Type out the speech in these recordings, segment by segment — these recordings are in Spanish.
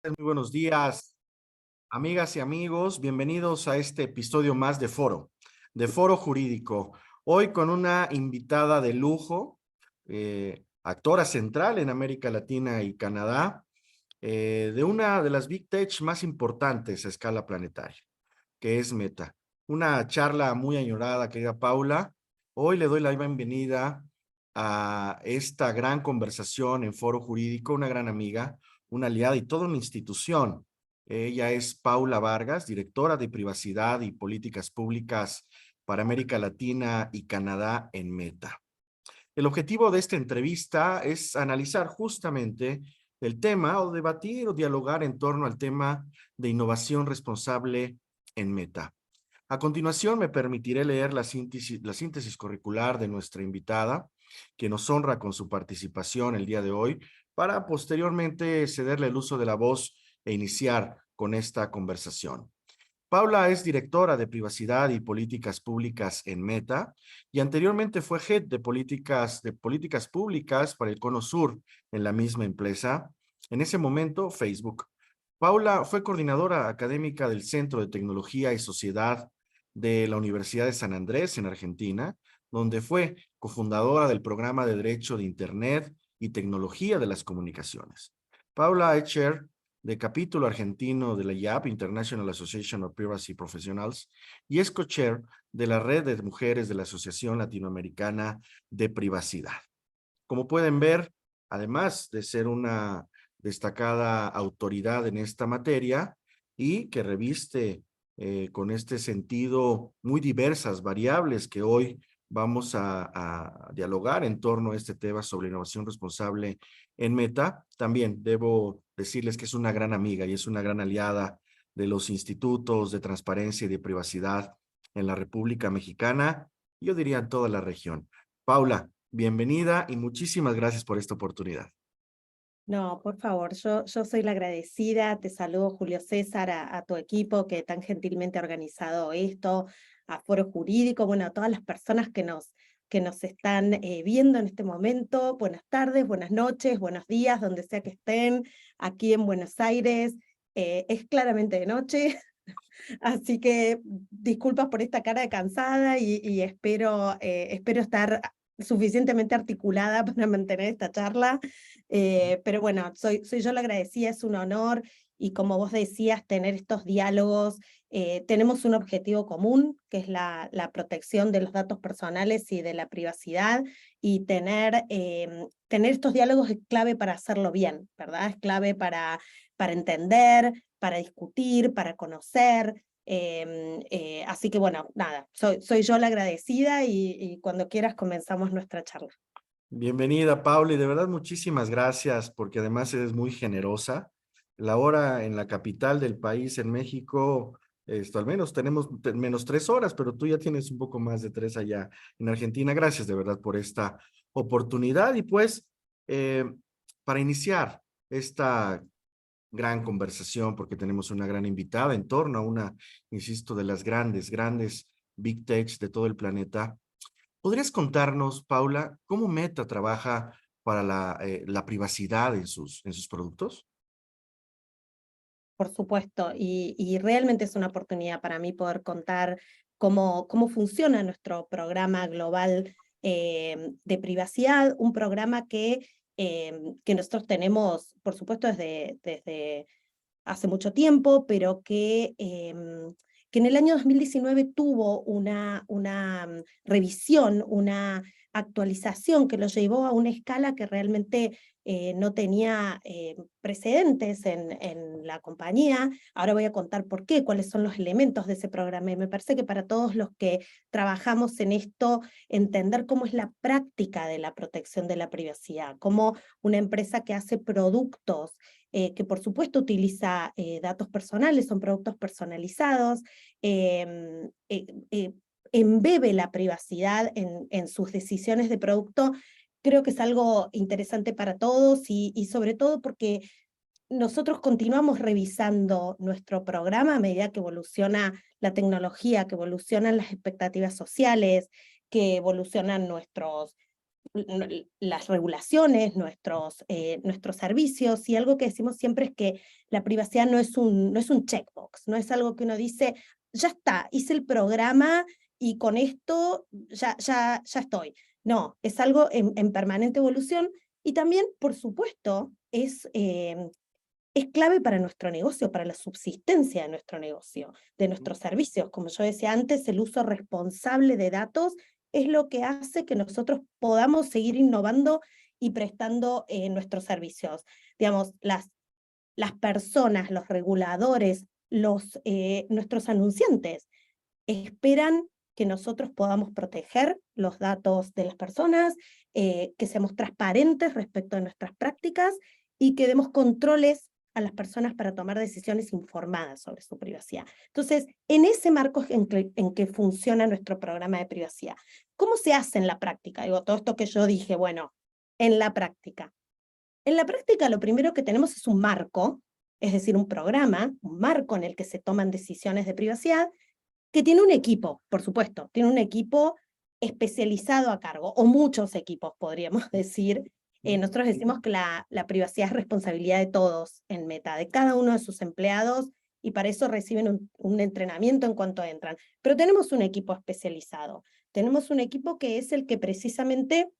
Muy buenos días, amigas y amigos. Bienvenidos a este episodio más de Foro Jurídico. Hoy con una invitada de lujo, actora central en América Latina y Canadá, de una de las Big Tech más importantes a escala planetaria, que es Meta. Una charla muy añorada, querida Paula. Hoy le doy la bienvenida a esta gran conversación en Foro Jurídico, una gran amiga, una aliada y toda una institución. Ella es Paula Vargas, directora de Privacidad y Políticas Públicas para América Latina y Canadá en Meta. El objetivo de esta entrevista es analizar justamente el tema o debatir o dialogar en torno al tema de innovación responsable en Meta. A continuación, me permitiré leer la síntesis curricular de nuestra invitada, que nos honra con su participación el día de hoy, para posteriormente cederle el uso de la voz e iniciar con esta conversación. Paula es directora de Privacidad y Políticas Públicas en Meta y anteriormente fue head de políticas públicas para el Cono Sur en la misma empresa, en ese momento Facebook. Paula fue coordinadora académica del Centro de Tecnología y Sociedad de la Universidad de San Andrés en Argentina, donde fue cofundadora del programa de Derecho de Internet y Tecnología de las Comunicaciones. Paula es chair de capítulo argentino de la IAP, International Association of Privacy Professionals, y es co-chair de la red de mujeres de la Asociación Latinoamericana de Privacidad. Como pueden ver, además de ser una destacada autoridad en esta materia y que reviste con este sentido muy diversas variables que hoy vamos a dialogar en torno a este tema sobre innovación responsable en Meta, también debo decirles que es una gran amiga y es una gran aliada de los institutos de transparencia y de privacidad en la República Mexicana, yo diría en toda la región. Paula, bienvenida y muchísimas gracias por esta oportunidad. No, por favor, yo soy la agradecida, te saludo Julio César, a tu equipo que tan gentilmente ha organizado esto, a Foro Jurídico, bueno, a todas las personas que nos están viendo en este momento. Buenas tardes, buenas noches, buenos días, donde sea que estén, aquí en Buenos Aires, es claramente de noche, así que disculpas por esta cara de cansada y espero estar suficientemente articulada para mantener esta charla. Pero bueno, soy yo la agradecida, es un honor, y como vos decías, tener estos diálogos. Tenemos un objetivo común, que es la protección de los datos personales y de la privacidad, y tener estos diálogos es clave para hacerlo bien, ¿verdad? Es clave para entender, para discutir, para conocer. Así que bueno, nada, soy yo la agradecida y cuando quieras comenzamos nuestra charla. Bienvenida, Paula, y de verdad muchísimas gracias porque además eres muy generosa. La hora en la capital del país, en México, al menos tenemos menos 3 horas, pero tú ya tienes un poco más de 3 allá en Argentina. Gracias de verdad por esta oportunidad y pues eh, para iniciar esta gran conversación, porque tenemos una gran invitada en torno a una, insisto, de las grandes Big Techs de todo el planeta. ¿Podrías contarnos, Paula, cómo Meta trabaja para la privacidad en sus productos? Por supuesto, y realmente es una oportunidad para mí poder contar cómo funciona nuestro programa global de privacidad, un programa que nosotros tenemos, por supuesto, desde hace mucho tiempo, pero que en el año 2019 tuvo una revisión, una actualización que lo llevó a una escala que realmente no tenía precedentes en la compañía. Ahora voy a contar por qué, cuáles son los elementos de ese programa. Y me parece que para todos los que trabajamos en esto, entender cómo es la práctica de la protección de la privacidad, cómo una empresa que hace productos que por supuesto utiliza datos personales, son productos personalizados, eh, eh, eh, embebe la privacidad en sus decisiones de producto. Creo que es algo interesante para todos y sobre todo porque nosotros continuamos revisando nuestro programa a medida que evoluciona la tecnología, que evolucionan las expectativas sociales, que evolucionan las regulaciones, nuestros servicios, y algo que decimos siempre es que la privacidad no es un checkbox, no es algo que uno dice, ya está, hice el programa y con esto ya estoy. No, es algo en permanente evolución, y también, por supuesto, es clave para nuestro negocio, para la subsistencia de nuestro negocio, de nuestros servicios. Como yo decía antes, el uso responsable de datos es lo que hace que nosotros podamos seguir innovando y prestando nuestros servicios. Digamos, las personas, los reguladores, nuestros anunciantes esperan que nosotros podamos proteger los datos de las personas, que seamos transparentes respecto a nuestras prácticas y que demos controles a las personas para tomar decisiones informadas sobre su privacidad. Entonces, en ese marco es en que funciona nuestro programa de privacidad. ¿Cómo se hace en la práctica? Digo, todo esto que yo dije, bueno, en la práctica. En la práctica lo primero que tenemos es un marco, es decir, un programa, un marco en el que se toman decisiones de privacidad, que tiene un equipo, por supuesto, tiene un equipo especializado a cargo, o muchos equipos podríamos decir. Nosotros decimos que la privacidad es responsabilidad de todos en Meta, de cada uno de sus empleados, y para eso reciben un entrenamiento en cuanto entran. Pero tenemos un equipo especializado, tenemos un equipo que es el que precisamente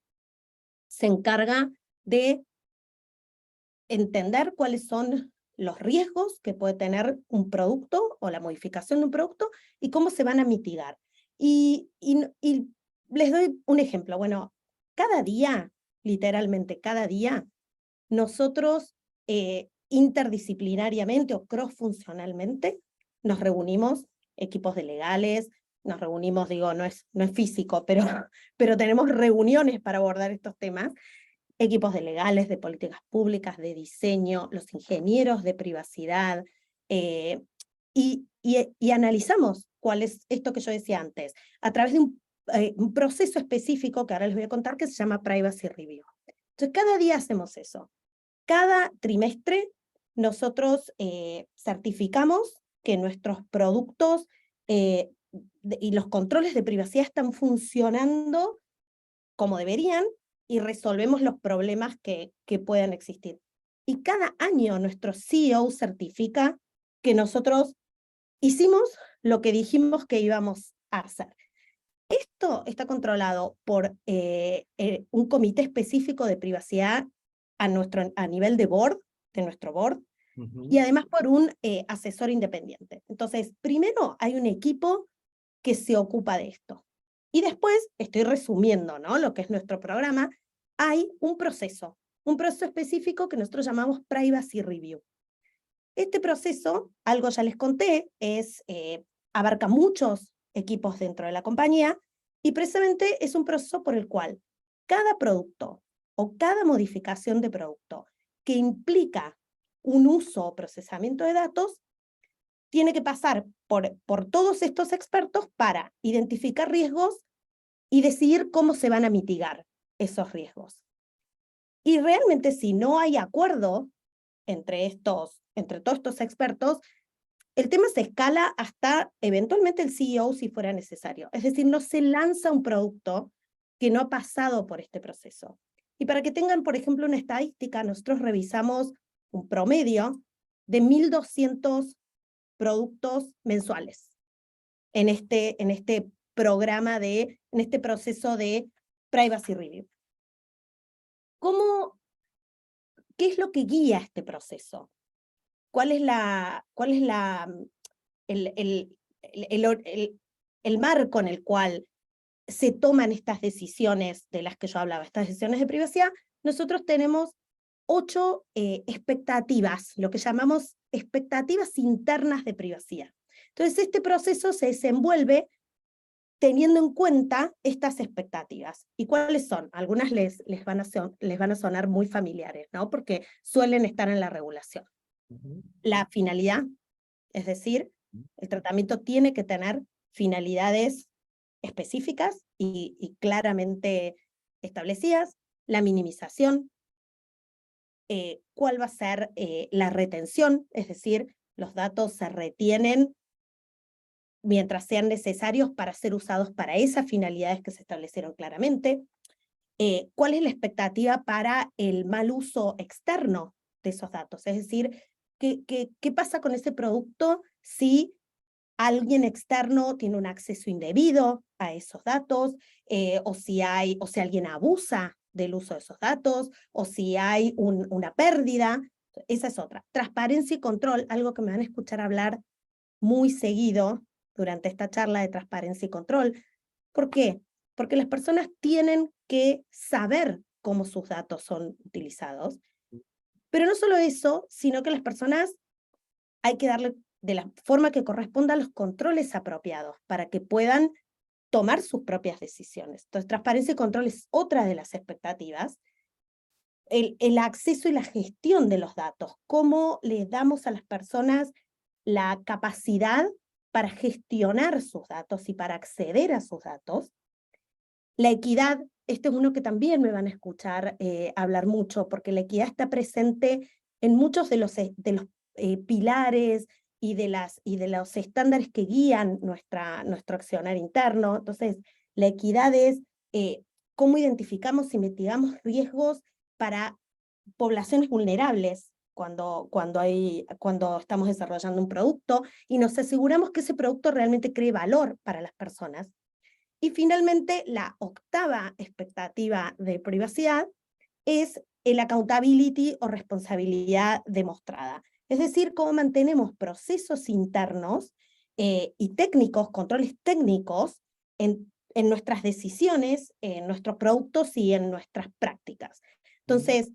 se encarga de entender cuáles son los riesgos que puede tener un producto o la modificación de un producto y cómo se van a mitigar. Y les doy un ejemplo. Bueno, cada día, literalmente cada día, nosotros interdisciplinariamente o cross-funcionalmente nos reunimos, equipos de legales, nos reunimos, digo, no es físico, pero tenemos reuniones para abordar estos temas, equipos de legales, de políticas públicas, de diseño, los ingenieros de privacidad, y analizamos cuál es esto que yo decía antes, a través de un proceso específico que ahora les voy a contar, que se llama Privacy Review. Entonces, cada día hacemos eso. Cada trimestre nosotros certificamos que nuestros productos y los controles de privacidad están funcionando como deberían, y resolvemos los problemas que puedan existir. Y cada año nuestro CEO certifica que nosotros hicimos lo que dijimos que íbamos a hacer. Esto está controlado por un comité específico de privacidad a nivel de board, de nuestro board, y además por un asesor independiente. Entonces, primero hay un equipo que se ocupa de esto. Y después, estoy resumiendo, ¿no?, lo que es nuestro programa, hay un proceso específico que nosotros llamamos Privacy Review. Este proceso, algo ya les conté, abarca muchos equipos dentro de la compañía, y precisamente es un proceso por el cual cada producto o cada modificación de producto que implica un uso o procesamiento de datos tiene que pasar por todos estos expertos para identificar riesgos y decidir cómo se van a mitigar esos riesgos. Y realmente, si no hay acuerdo entre todos estos expertos, el tema se escala hasta eventualmente el CEO, si fuera necesario. Es decir, no se lanza un producto que no ha pasado por este proceso. Y para que tengan, por ejemplo, una estadística, nosotros revisamos un promedio de 1.200 productos mensuales en este programa, en este proceso de Privacy Review. ¿Qué es lo que guía este proceso? ¿Cuál es el marco en el cual se toman estas decisiones de las que yo hablaba, estas decisiones de privacidad? Nosotros tenemos 8 expectativas, lo que llamamos expectativas internas de privacidad. Entonces, este proceso se desenvuelve teniendo en cuenta estas expectativas. ¿Y cuáles son? Algunas les van a sonar muy familiares, ¿no?, porque suelen estar en la regulación. La finalidad, es decir, el tratamiento tiene que tener finalidades específicas y claramente establecidas. La minimización, cuál va a ser la retención, es decir, los datos se retienen mientras sean necesarios para ser usados para esas finalidades que se establecieron claramente. ¿cuál es la expectativa para el mal uso externo de esos datos? Es decir, ¿qué pasa con ese producto si alguien externo tiene un acceso indebido a esos datos, o si alguien abusa del uso de esos datos, o si hay una pérdida? Esa es otra. Transparencia y control, algo que me van a escuchar hablar muy seguido durante esta charla de transparencia y control. ¿Por qué? Porque las personas tienen que saber cómo sus datos son utilizados, pero no solo eso, sino que las personas hay que darle de la forma que corresponda los controles apropiados para que puedan tomar sus propias decisiones. Entonces, transparencia y control es otra de las expectativas. El acceso y la gestión de los datos, cómo les damos a las personas la capacidad para gestionar sus datos y para acceder a sus datos. La equidad, este es uno que también me van a escuchar hablar mucho, porque la equidad está presente en muchos de los pilares y de los estándares que guían nuestro accionar interno. Entonces, la equidad es cómo identificamos y mitigamos riesgos para poblaciones vulnerables cuando estamos desarrollando un producto y nos aseguramos que ese producto realmente cree valor para las personas. Y finalmente, la octava expectativa de privacidad es el accountability o responsabilidad demostrada. Es decir, cómo mantenemos procesos internos y técnicos, controles técnicos en nuestras decisiones, en nuestros productos y en nuestras prácticas. Entonces,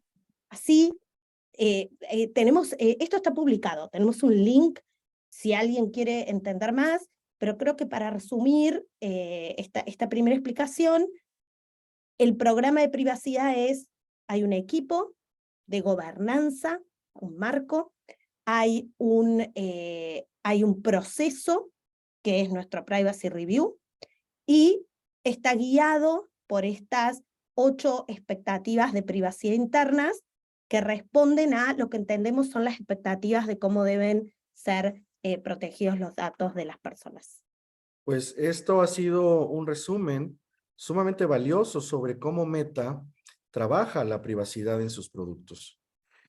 así esto está publicado, tenemos un link si alguien quiere entender más, pero creo que para resumir esta primera explicación, el programa de privacidad hay un equipo de gobernanza, un marco, hay un proceso que es nuestro Privacy Review, y está guiado por estas 8 expectativas de privacidad internas que responden a lo que entendemos son las expectativas de cómo deben ser protegidos los datos de las personas. Pues esto ha sido un resumen sumamente valioso sobre cómo Meta trabaja la privacidad en sus productos.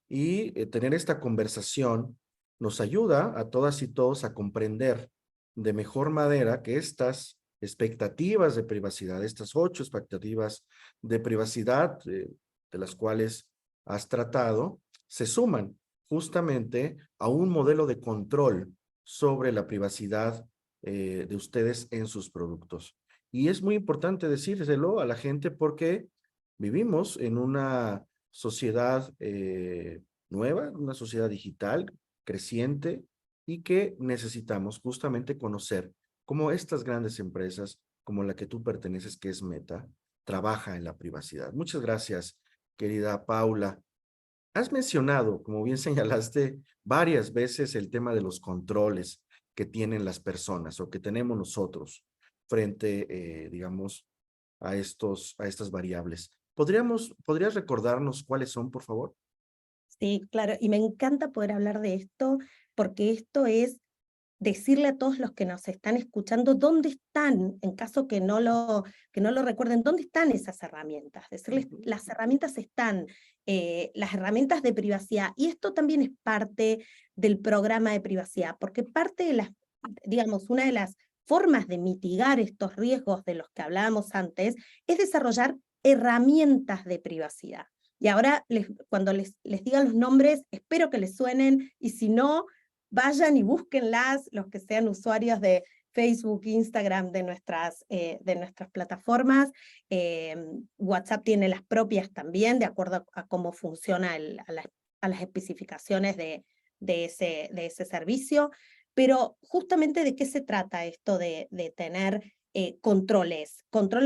Y tener esta conversación nos ayuda a todas y todos a comprender de mejor manera que estas expectativas de privacidad, estas 8 expectativas de privacidad de las cuales has tratado, se suman justamente a un modelo de control sobre la privacidad de ustedes en sus productos. Y es muy importante decírselo a la gente porque vivimos en una sociedad nueva, una sociedad digital, creciente, y que necesitamos justamente conocer cómo estas grandes empresas, como la que tú perteneces, que es Meta, trabaja en la privacidad. Muchas gracias, querida Paula. Has mencionado, como bien señalaste, varias veces el tema de los controles que tienen las personas o que tenemos nosotros frente, digamos, a estas variables. ¿Podrías recordarnos cuáles son, por favor? Sí, claro, y me encanta poder hablar de esto, porque esto es decirle a todos los que nos están escuchando dónde están, en caso que no lo recuerden, dónde están esas herramientas. Decirles, las herramientas están, las herramientas de privacidad, y esto también es parte del programa de privacidad, porque parte de digamos, una de las formas de mitigar estos riesgos de los que hablábamos antes es desarrollar herramientas de privacidad. Y ahora, cuando les diga los nombres, espero que les suenen, y si no, vayan y búsquenlas, los que sean usuarios de Facebook, Instagram, de nuestras plataformas. WhatsApp tiene las propias también, de acuerdo a cómo funciona a las especificaciones de ese servicio. Pero justamente de qué se trata esto de tener controles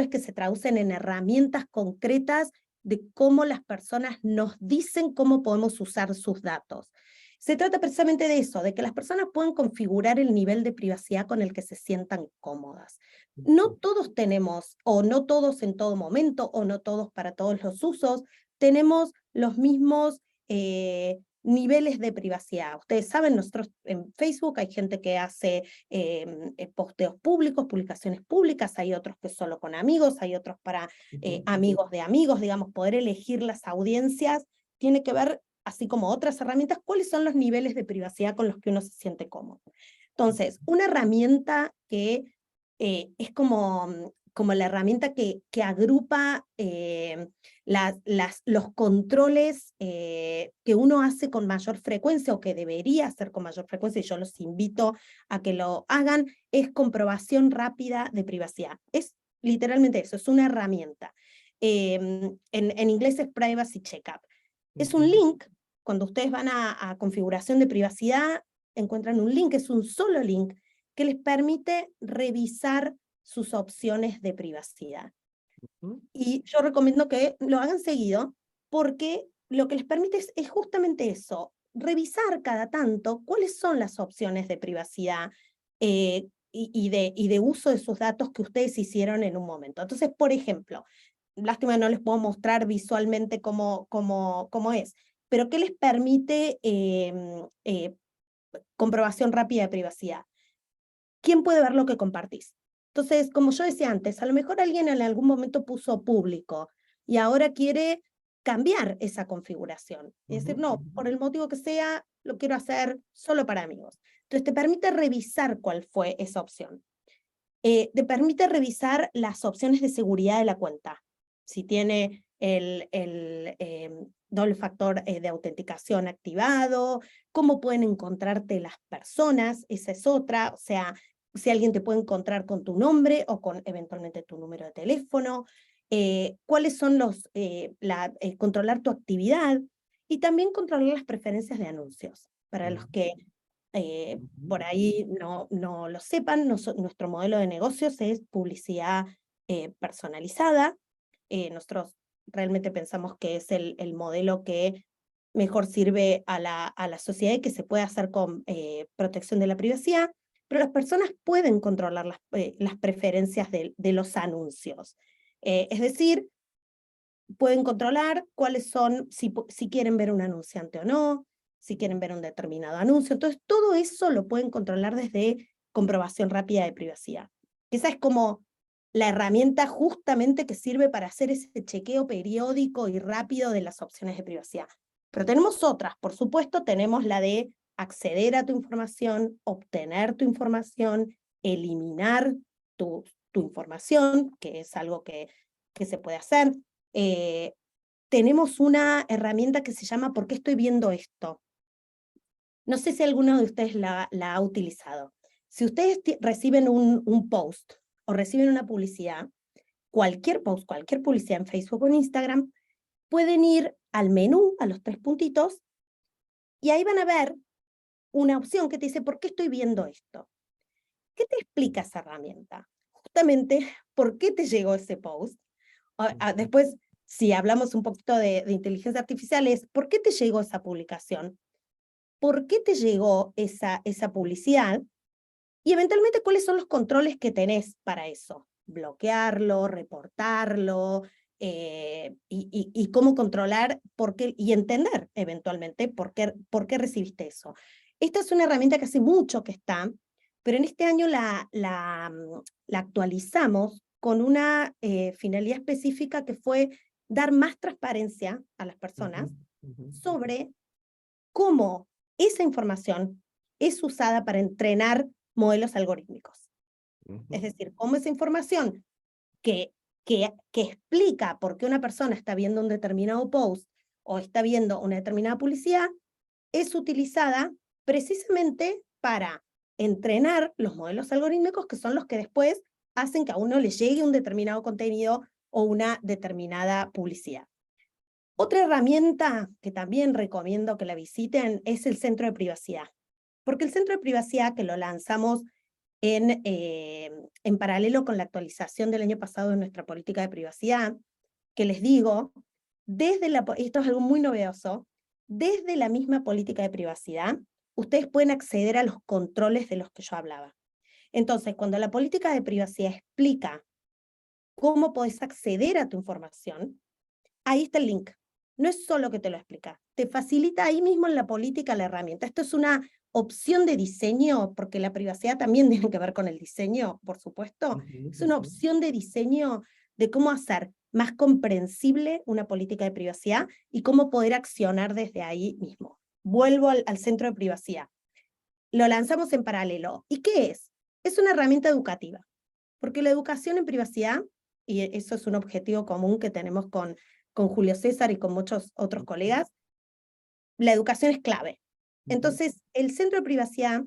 que se traducen en herramientas concretas de cómo las personas nos dicen cómo podemos usar sus datos. Se trata precisamente de eso, de que las personas puedan configurar el nivel de privacidad con el que se sientan cómodas. No todos tenemos, o no todos en todo momento, o no todos para todos los usos, tenemos los mismos niveles de privacidad. Ustedes saben, nosotros en Facebook hay gente que hace posteos públicos, publicaciones públicas, hay otros que solo con amigos, hay otros para amigos de amigos, digamos, poder elegir las audiencias tiene que ver, así como otras herramientas, cuáles son los niveles de privacidad con los que uno se siente cómodo. Entonces, una herramienta que es como la herramienta que agrupa los controles que uno hace con mayor frecuencia o que debería hacer con mayor frecuencia, y yo los invito a que lo hagan, es comprobación rápida de privacidad. Es literalmente eso, es una herramienta. En inglés es Privacy Checkup. Es un link, cuando ustedes van a configuración de privacidad, encuentran un link, es un solo link, que les permite revisar sus opciones de privacidad. Y yo recomiendo que lo hagan seguido, porque lo que les permite es justamente eso, revisar cada tanto cuáles son las opciones de privacidad y de uso de sus datos que ustedes hicieron en un momento. Entonces, por ejemplo, lástima no les puedo mostrar visualmente cómo es, pero ¿qué les permite comprobación rápida de privacidad? ¿Quién puede ver lo que compartís? Entonces, como yo decía antes, a lo mejor alguien en algún momento puso público y ahora quiere cambiar esa configuración. Y decir, no, por el motivo que sea, lo quiero hacer solo para amigos. Entonces, te permite revisar cuál fue esa opción. Te permite revisar las opciones de seguridad de la cuenta. Si tiene el doble factor de autenticación activado, cómo pueden encontrarte las personas, esa es otra, o sea, si alguien te puede encontrar con tu nombre o con eventualmente tu número de teléfono, cuáles son controlar tu actividad y también controlar las preferencias de anuncios, para los que por ahí no lo sepan, nuestro modelo de negocios es publicidad personalizada. Nosotros realmente pensamos que es el modelo que mejor sirve a la sociedad y que se puede hacer con protección de la privacidad, pero las personas pueden controlar las preferencias de los anuncios. Es decir, pueden controlar cuáles son, si quieren ver un anunciante o no, si quieren ver un determinado anuncio. Entonces, todo eso lo pueden controlar desde comprobación rápida de privacidad. Esa es como la herramienta justamente que sirve para hacer ese chequeo periódico y rápido de las opciones de privacidad. Pero tenemos otras, por supuesto, tenemos la de acceder a tu información, obtener tu información, eliminar tu información, que es algo que se puede hacer. Eh, tenemos una herramienta que se llama ¿Por qué estoy viendo esto? No sé si alguno de ustedes la ha utilizado. Si ustedes reciben un post o reciben una publicidad, cualquier post, cualquier publicidad en Facebook o en Instagram, pueden ir al menú, a los 3 puntitos, y ahí van a ver una opción que te dice ¿por qué estoy viendo esto? ¿Qué te explica esa herramienta? Justamente, ¿por qué te llegó ese post? Después, si hablamos un poquito de inteligencia artificial, es ¿por qué te llegó esa publicación? ¿Por qué te llegó esa publicidad? Y eventualmente, ¿cuáles son los controles que tenés para eso? Bloquearlo, reportarlo, y cómo controlar y entender eventualmente por qué recibiste eso. Esta es una herramienta que hace mucho que está, pero en este año la actualizamos con una finalidad específica que fue dar más transparencia a las personas sobre cómo esa información es usada para entrenar modelos algorítmicos. Es decir, cómo esa información que, que explica por qué una persona está viendo un determinado post o está viendo una determinada publicidad es utilizada precisamente para entrenar los modelos algorítmicos, que son los que después hacen que a uno le llegue un determinado contenido o una determinada publicidad. Otra herramienta que también recomiendo que la visiten es el Centro de Privacidad, porque el Centro de Privacidad, que lo lanzamos en paralelo con la actualización del año pasado de nuestra política de privacidad, que les digo, esto es algo muy novedoso, desde la misma política de privacidad, ustedes pueden acceder a los controles de los que yo hablaba. Entonces, cuando la política de privacidad explica cómo podés acceder a tu información, ahí está el link. no es solo que te lo explica, te facilita ahí mismo en la política la herramienta. Esto es una opción de diseño, porque la privacidad también tiene que ver con el diseño, por supuesto. Es una opción de diseño de cómo hacer más comprensible una política de privacidad y cómo poder accionar desde ahí mismo. Vuelvo al centro de privacidad. Lo lanzamos en paralelo. ¿Y qué es? Es una herramienta educativa, porque la educación en privacidad, y eso es un objetivo común que tenemos con Julio César y con muchos otros colegas, la educación es clave. Entonces, el centro de privacidad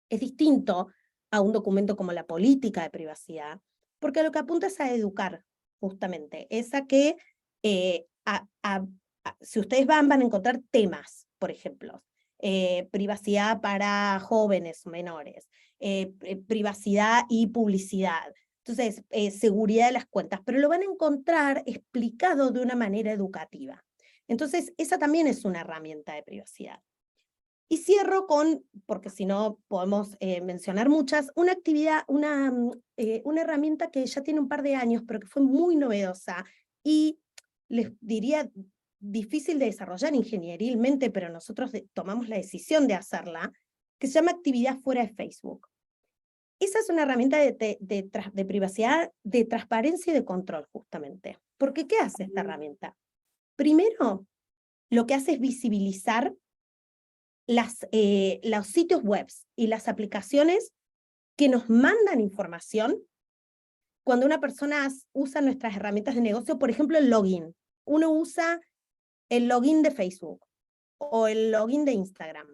es distinto a un documento como la política de privacidad, porque lo que apunta es a educar, justamente, es a que si ustedes van a encontrar temas, por ejemplo, privacidad para jóvenes o menores, privacidad y publicidad, entonces, seguridad de las cuentas, pero lo van a encontrar explicado de una manera educativa. Entonces, esa también es una herramienta de privacidad. Y cierro con, porque si no podemos mencionar muchas, una actividad, una herramienta que ya tiene un par de años, pero que fue muy novedosa y les diría difícil de desarrollar ingenierilmente, pero nosotros tomamos la decisión de hacerla, que se llama actividad fuera de Facebook. Esa es una herramienta de privacidad, de transparencia y de control, justamente. Porque ¿qué hace esta herramienta? Primero, lo que hace es visibilizar los sitios web y las aplicaciones que nos mandan información cuando una persona usa nuestras herramientas de negocio, por ejemplo, el login. Uno usa el login de Facebook o el login de Instagram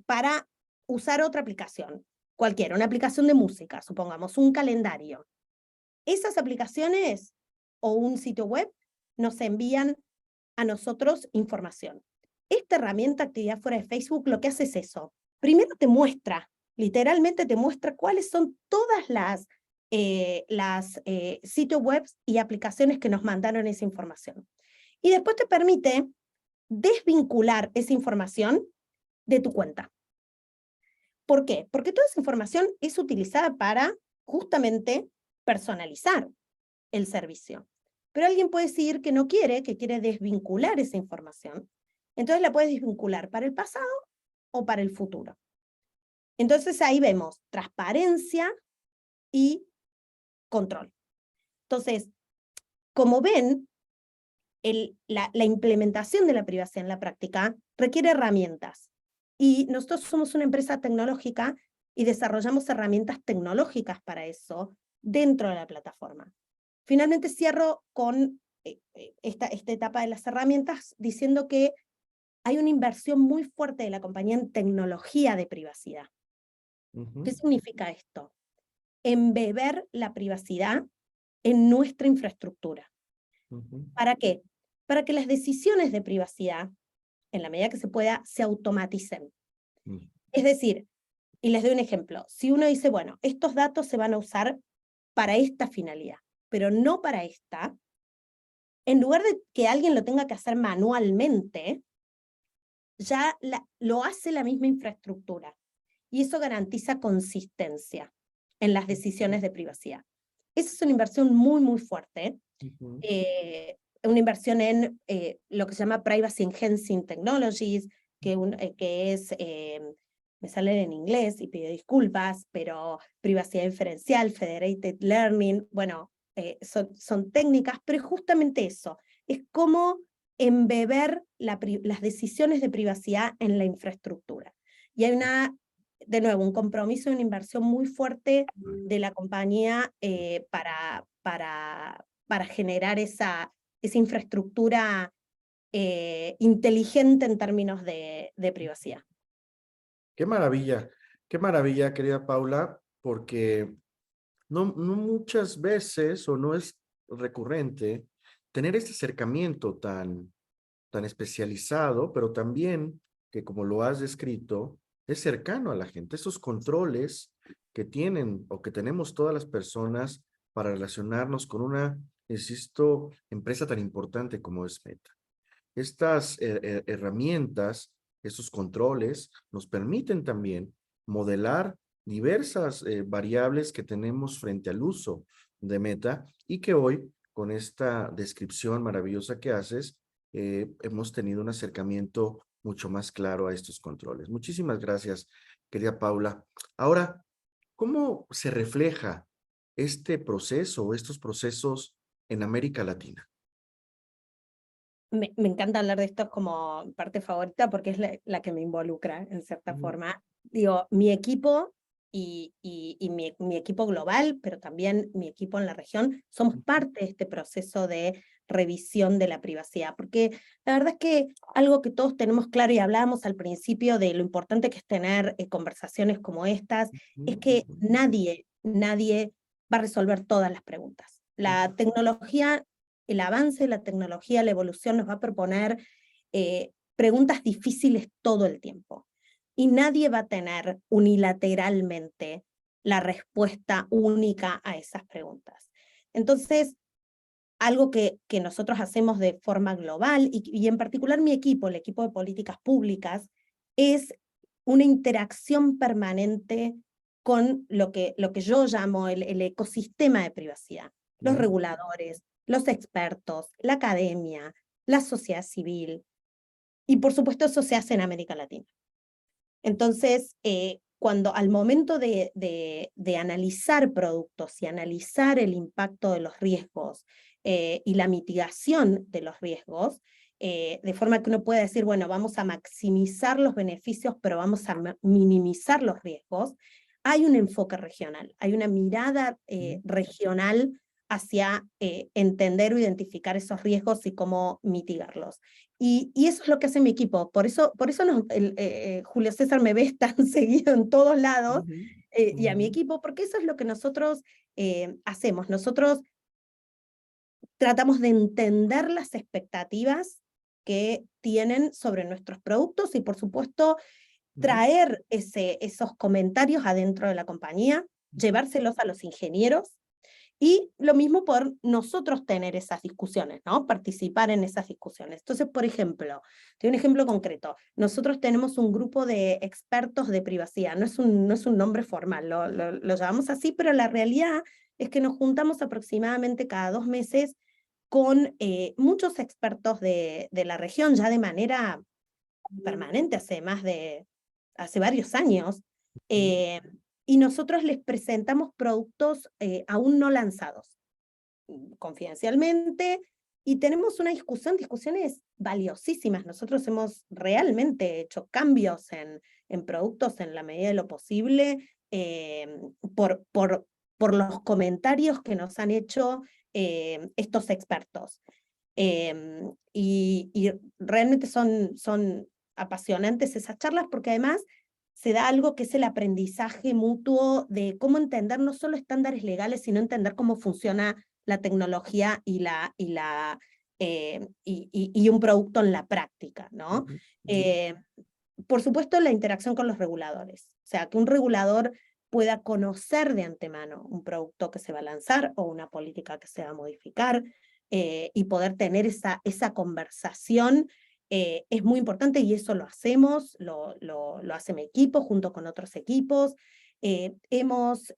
para usar otra aplicación, cualquiera, una aplicación de música, supongamos, un calendario. Esas aplicaciones o un sitio web nos envían a nosotros información. Esta herramienta Actividad Fuera de Facebook lo que hace es eso. Primero te muestra, literalmente te muestra cuáles son todas las sitios web y aplicaciones que nos mandaron esa información. Y después te permite desvincular esa información de tu cuenta. ¿Por qué? Porque toda esa información es utilizada para justamente personalizar el servicio. Pero alguien puede decidir que no quiere, que quiere desvincular esa información. Entonces la puedes desvincular para el pasado o para el futuro. Entonces ahí vemos transparencia y control. Entonces, como ven, la implementación de la privacidad en la práctica requiere herramientas. Y nosotros somos una empresa tecnológica y desarrollamos herramientas tecnológicas para eso dentro de la plataforma. Finalmente cierro con esta etapa de las herramientas diciendo que hay una inversión muy fuerte de la compañía en tecnología de privacidad. ¿Qué significa esto? Embeber la privacidad en nuestra infraestructura. ¿Para qué? Para que las decisiones de privacidad, en la medida que se pueda, se automaticen. Es decir, y les doy un ejemplo, si uno dice, bueno, estos datos se van a usar para esta finalidad, pero no para esta, en lugar de que alguien lo tenga que hacer manualmente, ya lo hace la misma infraestructura. Y eso garantiza consistencia en las decisiones de privacidad. Esa es una inversión muy, muy fuerte. Una inversión en lo que se llama Privacy Enhancing Technologies, que es, me sale en inglés y pido disculpas, pero privacidad inferencial, federated learning, bueno, son técnicas, pero es justamente eso, es cómo embeber las decisiones de privacidad en la infraestructura. Y hay de nuevo, un compromiso y una inversión muy fuerte de la compañía para generar esa infraestructura inteligente en términos de privacidad. qué maravilla, querida Paula, porque no muchas veces o no es recurrente tener este acercamiento tan especializado, pero también que como lo has descrito, es cercano a la gente. Esos controles que tienen o que tenemos todas las personas para relacionarnos con una, insisto, empresa tan importante como es Meta. Estas herramientas, estos controles, nos permiten también modelar diversas variables que tenemos frente al uso de Meta y que hoy con esta descripción maravillosa que haces, hemos tenido un acercamiento mucho más claro a estos controles. Muchísimas gracias, querida Paula. Ahora, ¿cómo se refleja este proceso o estos procesos en América Latina? Me encanta hablar de esto como parte favorita porque es la que me involucra, en cierta Ujú, forma. Digo, mi equipo y mi equipo global, pero también mi equipo en la región, somos ujú, parte de este proceso de revisión de la privacidad, porque la verdad es que algo que todos tenemos claro y hablábamos al principio de lo importante que es tener conversaciones como estas, es ujú, que ujú, nadie va a resolver todas las preguntas. La tecnología, el avance de la tecnología, la evolución nos va a proponer preguntas difíciles todo el tiempo. Y nadie va a tener unilateralmente la respuesta única a esas preguntas. Entonces, algo que nosotros hacemos de forma global, y en particular mi equipo, el equipo de políticas públicas, es una interacción permanente con lo que yo llamo el ecosistema de privacidad. Los ujú, reguladores, los expertos, la academia, la sociedad civil, y por supuesto eso se hace en América Latina. Entonces, cuando al momento de analizar productos y analizar el impacto de los riesgos y la mitigación de los riesgos, de forma que uno pueda decir, bueno, vamos a maximizar los beneficios, pero vamos a minimizar los riesgos, hay un enfoque regional, hay una mirada ujú. regional hacia entender o identificar esos riesgos y cómo mitigarlos. Y eso es lo que hace mi equipo. Por eso Julio César me ves tan seguido en todos lados, Ujú, y a mi ujú, equipo, porque eso es lo que nosotros hacemos. Nosotros tratamos de entender las expectativas que tienen sobre nuestros productos y, por supuesto, ujú, traer esos comentarios adentro de la compañía, ujú, llevárselos a los ingenieros y lo mismo por nosotros tener esas discusiones, ¿no? Participar en esas discusiones. Entonces, por ejemplo, te doy un ejemplo concreto. Nosotros tenemos un grupo de expertos de privacidad. No es un nombre formal, lo llamamos así, pero la realidad es que nos juntamos aproximadamente cada 2 meses con muchos expertos de la región, ya de manera permanente, hace varios años, ujú. eh, y nosotros les presentamos productos aún no lanzados, confidencialmente, y tenemos una discusiones valiosísimas. Nosotros hemos realmente hecho cambios en productos en la medida de lo posible por, por los comentarios que nos han hecho estos expertos. Y realmente son apasionantes esas charlas porque además se da algo que es el aprendizaje mutuo de cómo entender no solo estándares legales, sino entender cómo funciona la tecnología y un producto en la práctica, ¿no? Ujú, ujú. Eh, por supuesto, la interacción con los reguladores, o sea, que un regulador pueda conocer de antemano un producto que se va a lanzar o una política que se va a modificar, y poder tener esa conversación es muy importante y eso lo hacemos, lo hace mi equipo junto con otros equipos. Hemos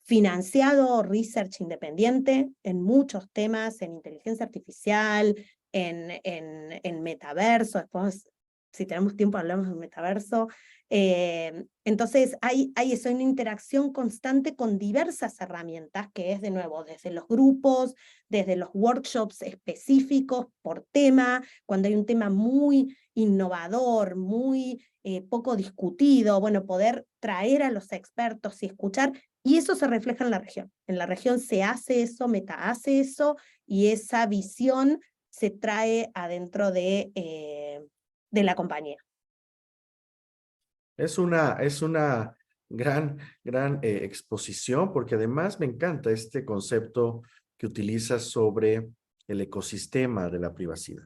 financiado research independiente en muchos temas, en inteligencia artificial, en metaverso, después si tenemos tiempo hablamos de metaverso. Entonces hay eso, una interacción constante con diversas herramientas, que es de nuevo desde los grupos, desde los workshops específicos por tema, cuando hay un tema muy innovador, muy poco discutido, bueno, poder traer a los expertos y escuchar, y eso se refleja en la región. En la región se hace eso, Meta hace eso, y esa visión se trae adentro de la compañía. Es una gran exposición porque además me encanta este concepto que utilizas sobre el ecosistema de la privacidad.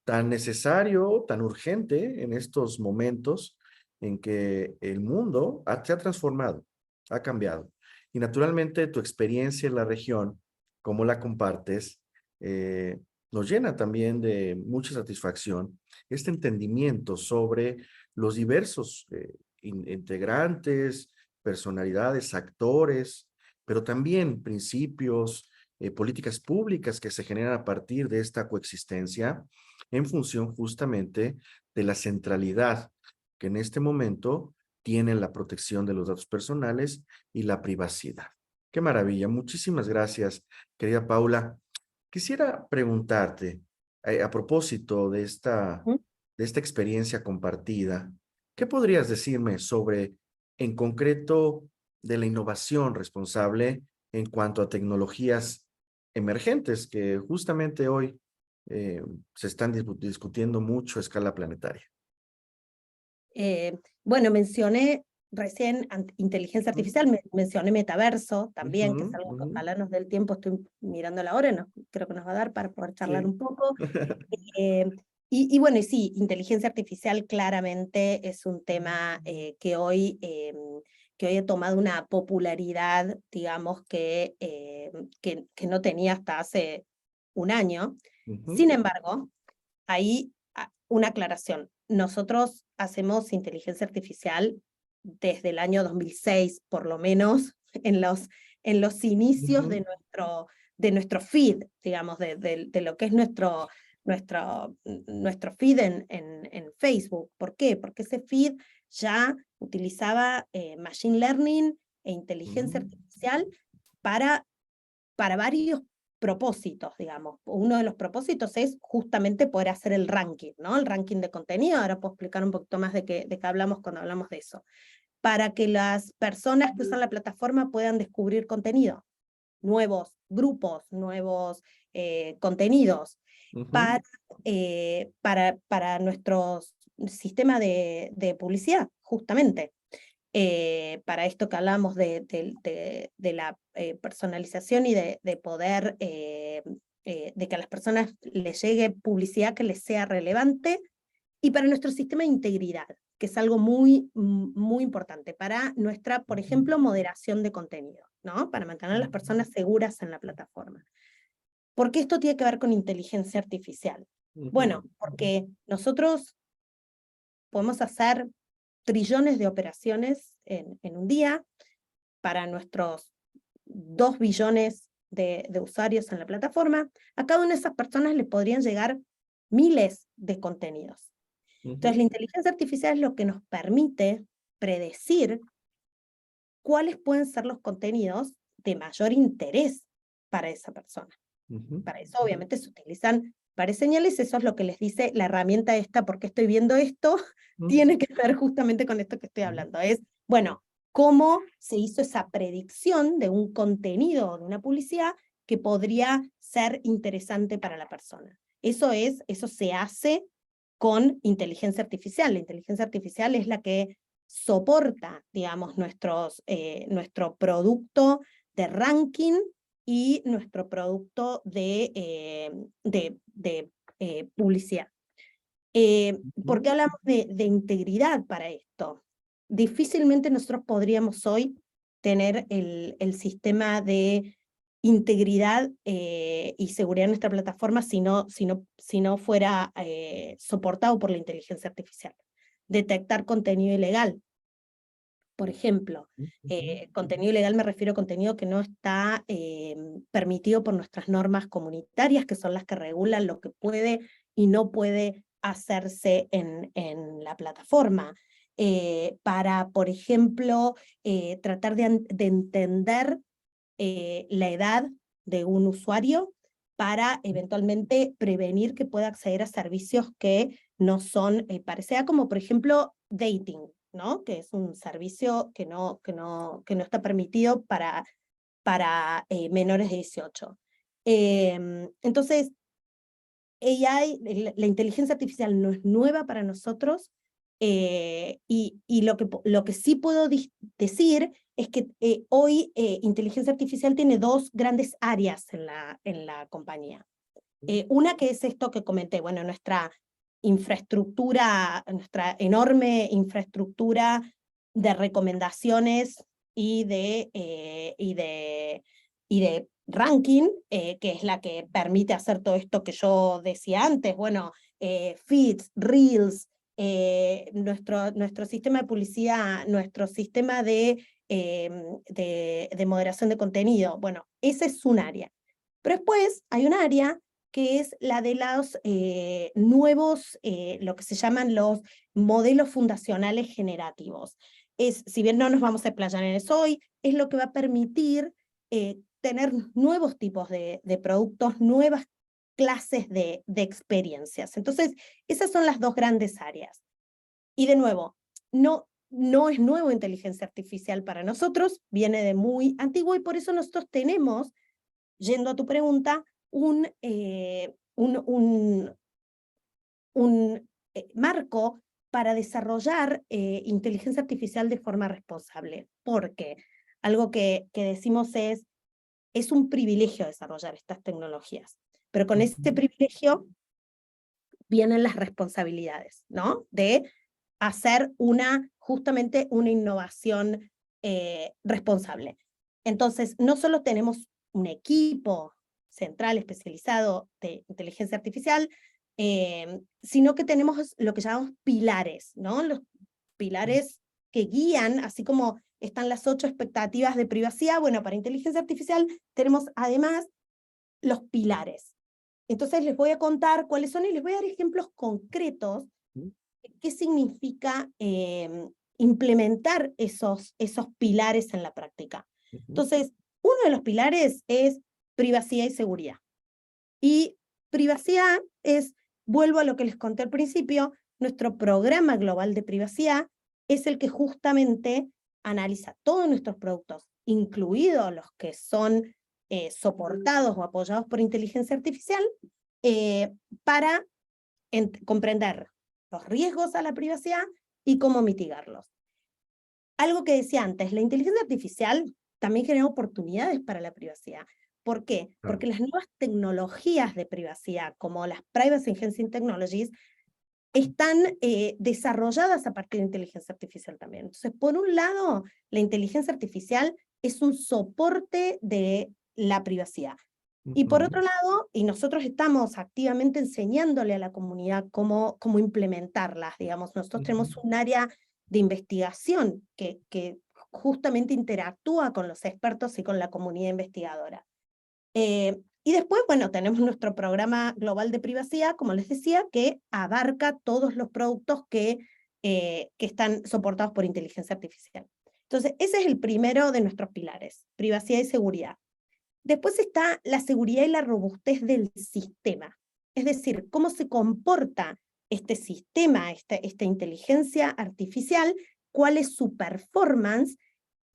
Tan necesario, tan urgente en estos momentos en que el mundo se ha transformado, ha cambiado. Y naturalmente tu experiencia en la región, cómo la compartes, eh, nos llena también de mucha satisfacción este entendimiento sobre los diversos integrantes, personalidades, actores, pero también principios políticas públicas que se generan a partir de esta coexistencia en función justamente de la centralidad que en este momento tiene la protección de los datos personales y la privacidad. Qué maravilla. Muchísimas gracias, querida Paula. Quisiera preguntarte, a propósito de esta experiencia compartida, ¿qué podrías decirme sobre, en concreto, de la innovación responsable en cuanto a tecnologías emergentes que justamente hoy se están discutiendo mucho a escala planetaria? Bueno, mencioné recién inteligencia artificial, mencioné metaverso también, que es algo que ojalá nos dé el tiempo, estoy mirando la hora, creo que nos va a dar para poder charlar Sí. un poco. Y bueno, y sí, inteligencia artificial claramente es un tema que hoy ha tomado una popularidad, digamos, que no tenía hasta hace un año. Sin embargo, ahí una aclaración. Nosotros hacemos inteligencia artificial desde el año 2006, por lo menos, en los inicios de nuestro feed, digamos, de lo que es nuestro feed en Facebook. ¿Por qué? Porque ese feed ya utilizaba machine learning e inteligencia artificial para varios propósitos, digamos. Uno de los propósitos es justamente poder hacer el ranking, ¿no? El ranking de contenido. Ahora puedo explicar un poquito más de qué hablamos cuando hablamos de eso. Para que las personas que usan la plataforma puedan descubrir contenido, nuevos grupos, nuevos contenidos, para nuestro sistema de publicidad, justamente. Para esto que hablamos de la personalización y de poder, de que a las personas les llegue publicidad que les sea relevante, y para nuestro sistema de integridad, que es algo muy, muy importante, para nuestra, por ejemplo, moderación de contenido, ¿no? Para mantener a las personas seguras en la plataforma. ¿Por qué esto tiene que ver con inteligencia artificial? Bueno, porque nosotros podemos hacer trillones de operaciones en un día para nuestros 2 billones de usuarios en la plataforma. A cada una de esas personas le podrían llegar miles de contenidos. Entonces, la inteligencia artificial es lo que nos permite predecir cuáles pueden ser los contenidos de mayor interés para esa persona. Para eso, obviamente, se utilizan varias señales. Eso es lo que les dice la herramienta esta, porque estoy viendo esto, tiene que ver justamente con esto que estoy hablando. Es, bueno, cómo se hizo esa predicción de un contenido, de una publicidad, que podría ser interesante para la persona. Eso se hace con inteligencia artificial. La inteligencia artificial es la que soporta, digamos, nuestro producto de ranking y nuestro producto de publicidad. ¿Por qué hablamos de integridad para esto? Difícilmente nosotros podríamos hoy tener el sistema de integridad y seguridad en nuestra plataforma si no fuera soportado por la inteligencia artificial. Detectar contenido ilegal, por ejemplo. Contenido ilegal me refiero a contenido que no está permitido por nuestras normas comunitarias, que son las que regulan lo que puede y no puede hacerse en la plataforma. Para, por ejemplo, tratar de entender la edad de un usuario para eventualmente prevenir que pueda acceder a servicios que no son, parecida como por ejemplo dating, ¿no? Que es un servicio que no está permitido para menores de 18. Entonces, la inteligencia artificial no es nueva para nosotros, y lo que sí puedo decir es que hoy inteligencia artificial tiene 2 grandes áreas en la compañía. Una que es esto que comenté, bueno, nuestra enorme infraestructura de recomendaciones y de ranking, que es la que permite hacer todo esto que yo decía antes, bueno, feeds, reels, nuestro sistema de publicidad, nuestro sistema de moderación de contenido. Bueno, ese es un área. Pero después hay un área que es la de los nuevos, lo que se llaman los modelos fundacionales generativos. Si bien no nos vamos a explayar en eso hoy, es lo que va a permitir tener nuevos tipos de productos, nuevas clases de experiencias. Entonces, esas son las dos grandes áreas. Y de nuevo, no es nuevo inteligencia artificial para nosotros, viene de muy antiguo, y por eso nosotros tenemos, yendo a tu pregunta, un marco para desarrollar inteligencia artificial de forma responsable, porque algo que decimos es un privilegio desarrollar estas tecnologías, pero con este privilegio vienen las responsabilidades, ¿no? De hacer justamente una innovación responsable. Entonces, no solo tenemos un equipo central especializado de inteligencia artificial, sino que tenemos lo que llamamos pilares, ¿no? Los pilares que guían, así como están las 8 expectativas de privacidad, bueno, para inteligencia artificial tenemos además los pilares. Entonces les voy a contar cuáles son y les voy a dar ejemplos concretos de qué significa implementar esos pilares en la práctica. Entonces, uno de los pilares es privacidad y seguridad. Y privacidad vuelvo a lo que les conté al principio, nuestro programa global de privacidad es el que justamente analiza todos nuestros productos, incluidos los que son soportados o apoyados por inteligencia artificial, para comprender los riesgos a la privacidad y cómo mitigarlos. Algo que decía antes, la inteligencia artificial también genera oportunidades para la privacidad. ¿Por qué? Porque las nuevas tecnologías de privacidad, como las Privacy Enhancing Technologies, están desarrolladas a partir de inteligencia artificial también. Entonces, por un lado, la inteligencia artificial es un soporte de la privacidad. Y por otro lado, y nosotros estamos activamente enseñándole a la comunidad cómo implementarlas, digamos, nosotros tenemos un área de investigación que justamente interactúa con los expertos y con la comunidad investigadora. Y después, bueno, tenemos nuestro programa global de privacidad, como les decía, que abarca todos los productos que están soportados por inteligencia artificial. Entonces, ese es el primero de nuestros pilares, privacidad y seguridad. Después está la seguridad y la robustez del sistema. Es decir, cómo se comporta este sistema, esta inteligencia artificial, cuál es su performance,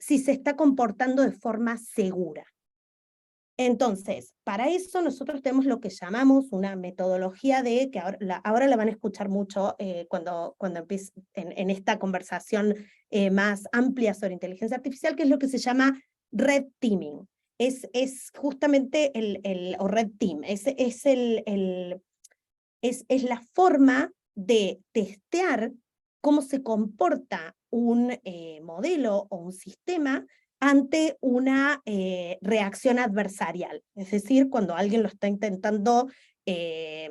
si se está comportando de forma segura. Entonces, para eso nosotros tenemos lo que llamamos una metodología que ahora la van a escuchar mucho cuando empiece en esta conversación más amplia sobre inteligencia artificial, que es lo que se llama Red Teaming. Es justamente o Red Team, es la forma de testear cómo se comporta un modelo o un sistema ante una reacción adversarial. Es decir, cuando alguien lo está intentando que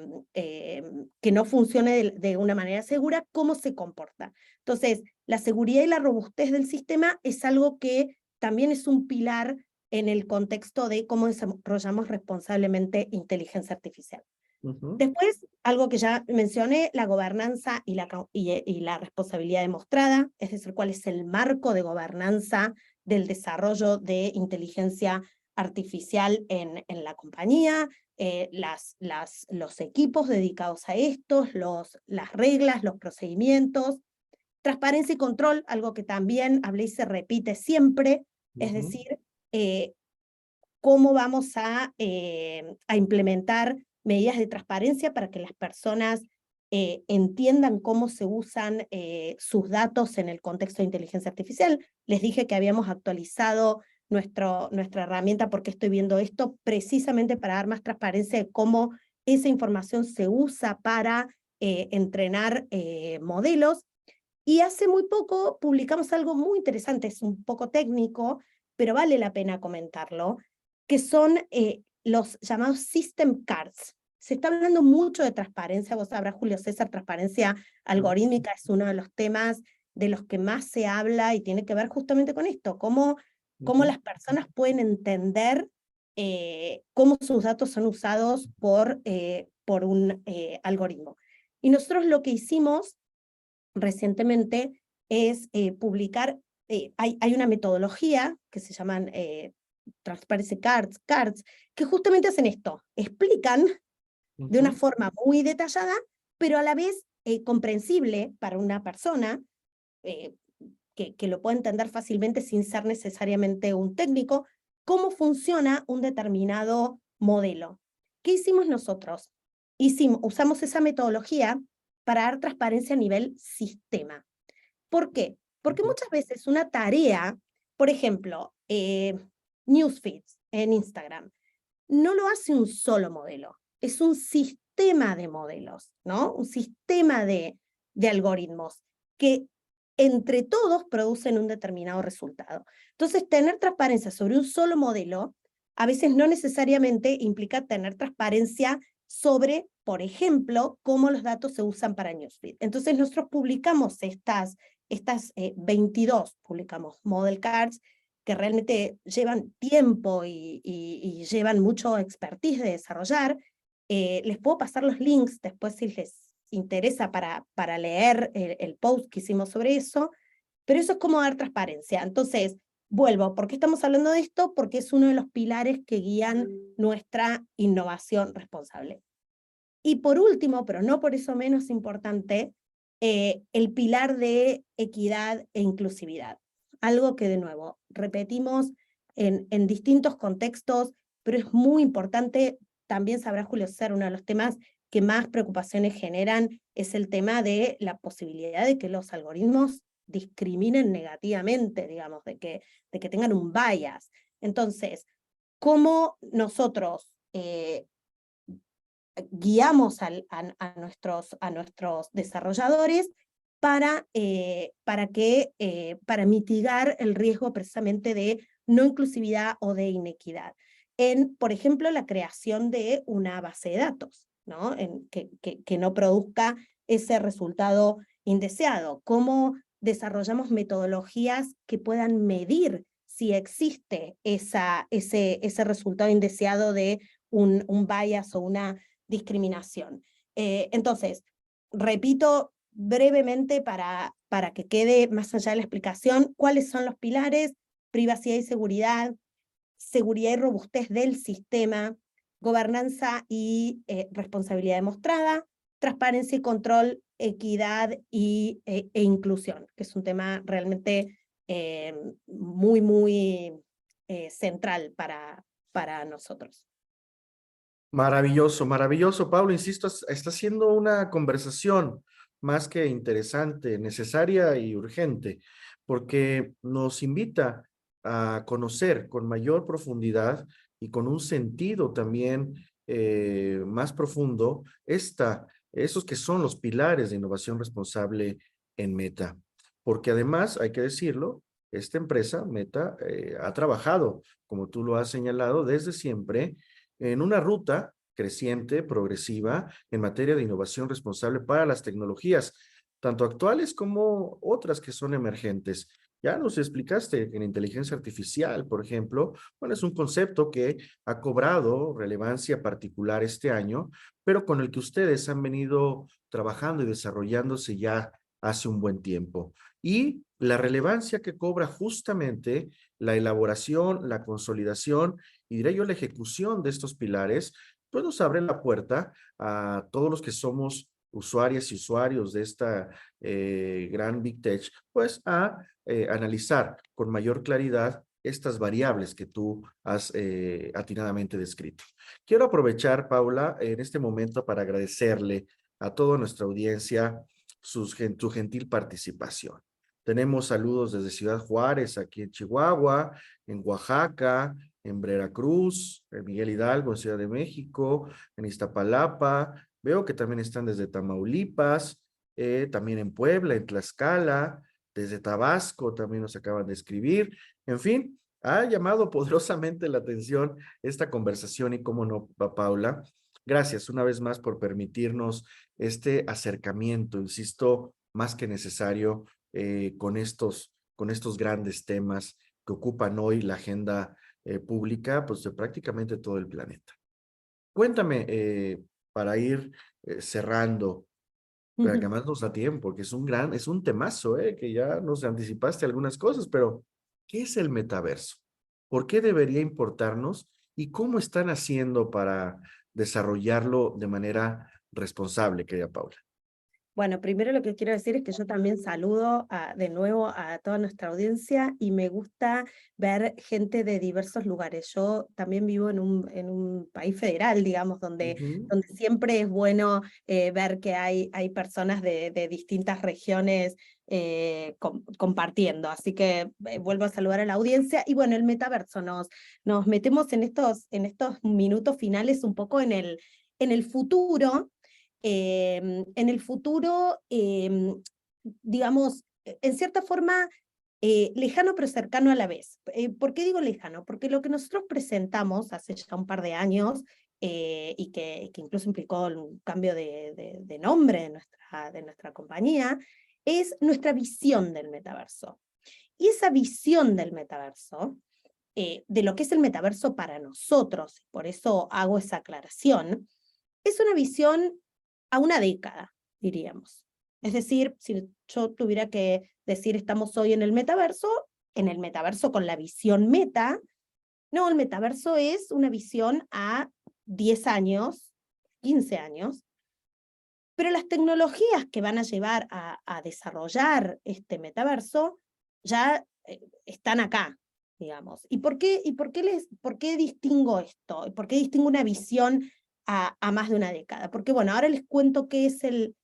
no funcione de una manera segura, cómo se comporta. Entonces, la seguridad y la robustez del sistema es algo que también es un pilar en el contexto de cómo desarrollamos responsablemente inteligencia artificial. Después, algo que ya mencioné, la gobernanza y la responsabilidad demostrada, es decir, cuál es el marco de gobernanza del desarrollo de inteligencia artificial en la compañía, los equipos dedicados a estos, las reglas, los procedimientos, transparencia y control, algo que también hablé y se repite siempre, es decir, cómo vamos a implementar medidas de transparencia para que las personas entiendan cómo se usan sus datos en el contexto de inteligencia artificial. Les dije que habíamos actualizado nuestra herramienta porque estoy viendo esto precisamente para dar más transparencia de cómo esa información se usa para entrenar modelos. Y hace muy poco publicamos algo muy interesante, es un poco técnico, pero vale la pena comentarlo, que son los llamados System Cards. Se está hablando mucho de transparencia, vos sabrás, Julio César, transparencia algorítmica es uno de los temas de los que más se habla y tiene que ver justamente con esto, cómo las personas pueden entender cómo sus datos son usados por un algoritmo. Y nosotros lo que hicimos recientemente es publicar, hay una metodología que se llaman Transparency Cards, que justamente hacen esto, explican de una forma muy detallada, pero a la vez comprensible para una persona, que lo pueda entender fácilmente sin ser necesariamente un técnico, cómo funciona un determinado modelo. ¿Qué hicimos nosotros? Usamos esa metodología para dar transparencia a nivel sistema. ¿Por qué? Porque muchas veces una tarea, por ejemplo, newsfeeds en Instagram, no lo hace un solo modelo, es un sistema de modelos, ¿no? Un sistema de algoritmos que entre todos producen un determinado resultado. Entonces, tener transparencia sobre un solo modelo a veces no necesariamente implica tener transparencia sobre, por ejemplo, cómo los datos se usan para Newsfeed. Entonces, nosotros publicamos estas 22, publicamos model cards, que realmente llevan tiempo y llevan mucho expertise de desarrollar. Les puedo pasar los links después si les interesa para leer el post que hicimos sobre eso, pero eso es como dar transparencia. Entonces, vuelvo, ¿por qué estamos hablando de esto? Porque es uno de los pilares que guían nuestra innovación responsable. Y por último, pero no por eso menos importante, el pilar de equidad e inclusividad. Algo que, de nuevo, repetimos en distintos contextos, pero es muy importante. También sabrá Julio César, uno de los temas que más preocupaciones generan es el tema de la posibilidad de que los algoritmos discriminen negativamente, digamos, de que tengan un bias. Entonces, ¿cómo nosotros guiamos a nuestros desarrolladores para mitigar el riesgo precisamente de no inclusividad o de inequidad? Por ejemplo, la creación de una base de datos, ¿no? Que no produzca ese resultado indeseado. ¿Cómo desarrollamos metodologías que puedan medir si existe ese resultado indeseado de un bias o una discriminación? Entonces, repito brevemente para que quede más allá de la explicación, ¿cuáles son los pilares? Privacidad y seguridad, seguridad y robustez del sistema, gobernanza y responsabilidad demostrada, transparencia y control, equidad e inclusión, que es un tema realmente muy central para nosotros. Maravilloso, maravilloso, Pablo. Insisto, está siendo una conversación más que interesante, necesaria y urgente, porque nos invita a conocer con mayor profundidad y con un sentido también más profundo esos que son los pilares de innovación responsable en Meta. Porque además, hay que decirlo, esta empresa, Meta, ha trabajado, como tú lo has señalado, desde siempre en una ruta creciente, progresiva, en materia de innovación responsable para las tecnologías, tanto actuales como otras que son emergentes. Ya nos explicaste que en inteligencia artificial, por ejemplo, bueno, es un concepto que ha cobrado relevancia particular este año, pero con el que ustedes han venido trabajando y desarrollándose ya hace un buen tiempo. Y la relevancia que cobra justamente la elaboración, la consolidación y diré yo la ejecución de estos pilares, pues nos abre la puerta a todos los que somos usuarias y usuarios de esta gran Big Tech, pues a analizar con mayor claridad estas variables que tú has atinadamente descrito. Quiero aprovechar, Paula, en este momento para agradecerle a toda nuestra audiencia su gentil participación. Tenemos saludos desde Ciudad Juárez, aquí en Chihuahua, en Oaxaca, en Veracruz, en Miguel Hidalgo, en Ciudad de México, en Iztapalapa. Veo que también están desde Tamaulipas, también en Puebla, en Tlaxcala, desde Tabasco también nos acaban de escribir. En fin, ha llamado poderosamente la atención esta conversación y cómo no, Paula. Gracias una vez más por permitirnos este acercamiento, insisto, más que necesario con estos grandes temas que ocupan hoy la agenda pública pues, de prácticamente todo el planeta. Cuéntame, para ir cerrando, para que más nos da tiempo, que es un temazo, que ya nos anticipaste algunas cosas, pero ¿qué es el metaverso? ¿Por qué debería importarnos? ¿Y cómo están haciendo para desarrollarlo de manera responsable, querida Paula? Bueno, primero lo que quiero decir es que yo también saludo de nuevo a toda nuestra audiencia y me gusta ver gente de diversos lugares. Yo también vivo en un país federal, digamos, Ujú. donde siempre es bueno ver que hay personas de distintas regiones compartiendo. Así que vuelvo a saludar a la audiencia. Y bueno, el metaverso, nos metemos en estos minutos finales un poco en el futuro. En el futuro, digamos, en cierta forma, lejano pero cercano a la vez. ¿Por qué digo lejano? Porque lo que nosotros presentamos hace ya un par de años, y que incluso implicó un cambio de nombre de nuestra compañía, es nuestra visión del metaverso. Y esa visión del metaverso, de lo que es el metaverso para nosotros, por eso hago esa aclaración, es una visión a una década, diríamos. Es decir, si yo tuviera que decir estamos hoy en el metaverso con la visión meta, no, el metaverso es una visión a 10 años, 15 años, pero las tecnologías que van a llevar a desarrollar este metaverso ya están acá, digamos. ¿Por qué distingo esto? ¿Por qué distingo una visión a más de una década? Porque bueno, ahora les cuento qué es el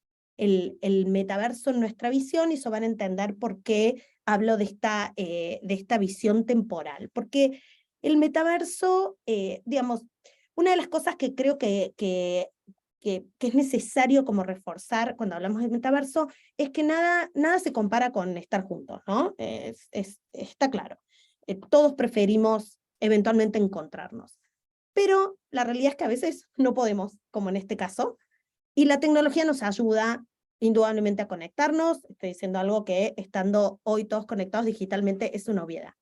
metaverso en nuestra visión y eso van a entender por qué hablo de esta visión temporal. Porque el metaverso, digamos, una de las cosas que creo que es necesario como reforzar cuando hablamos de metaverso, es que nada se compara con estar juntos, ¿no? Está claro. Todos preferimos eventualmente encontrarnos. Pero la realidad es que a veces no podemos, como en este caso, y la tecnología nos ayuda indudablemente a conectarnos. Estoy diciendo algo que estando hoy todos conectados digitalmente es una obviedad.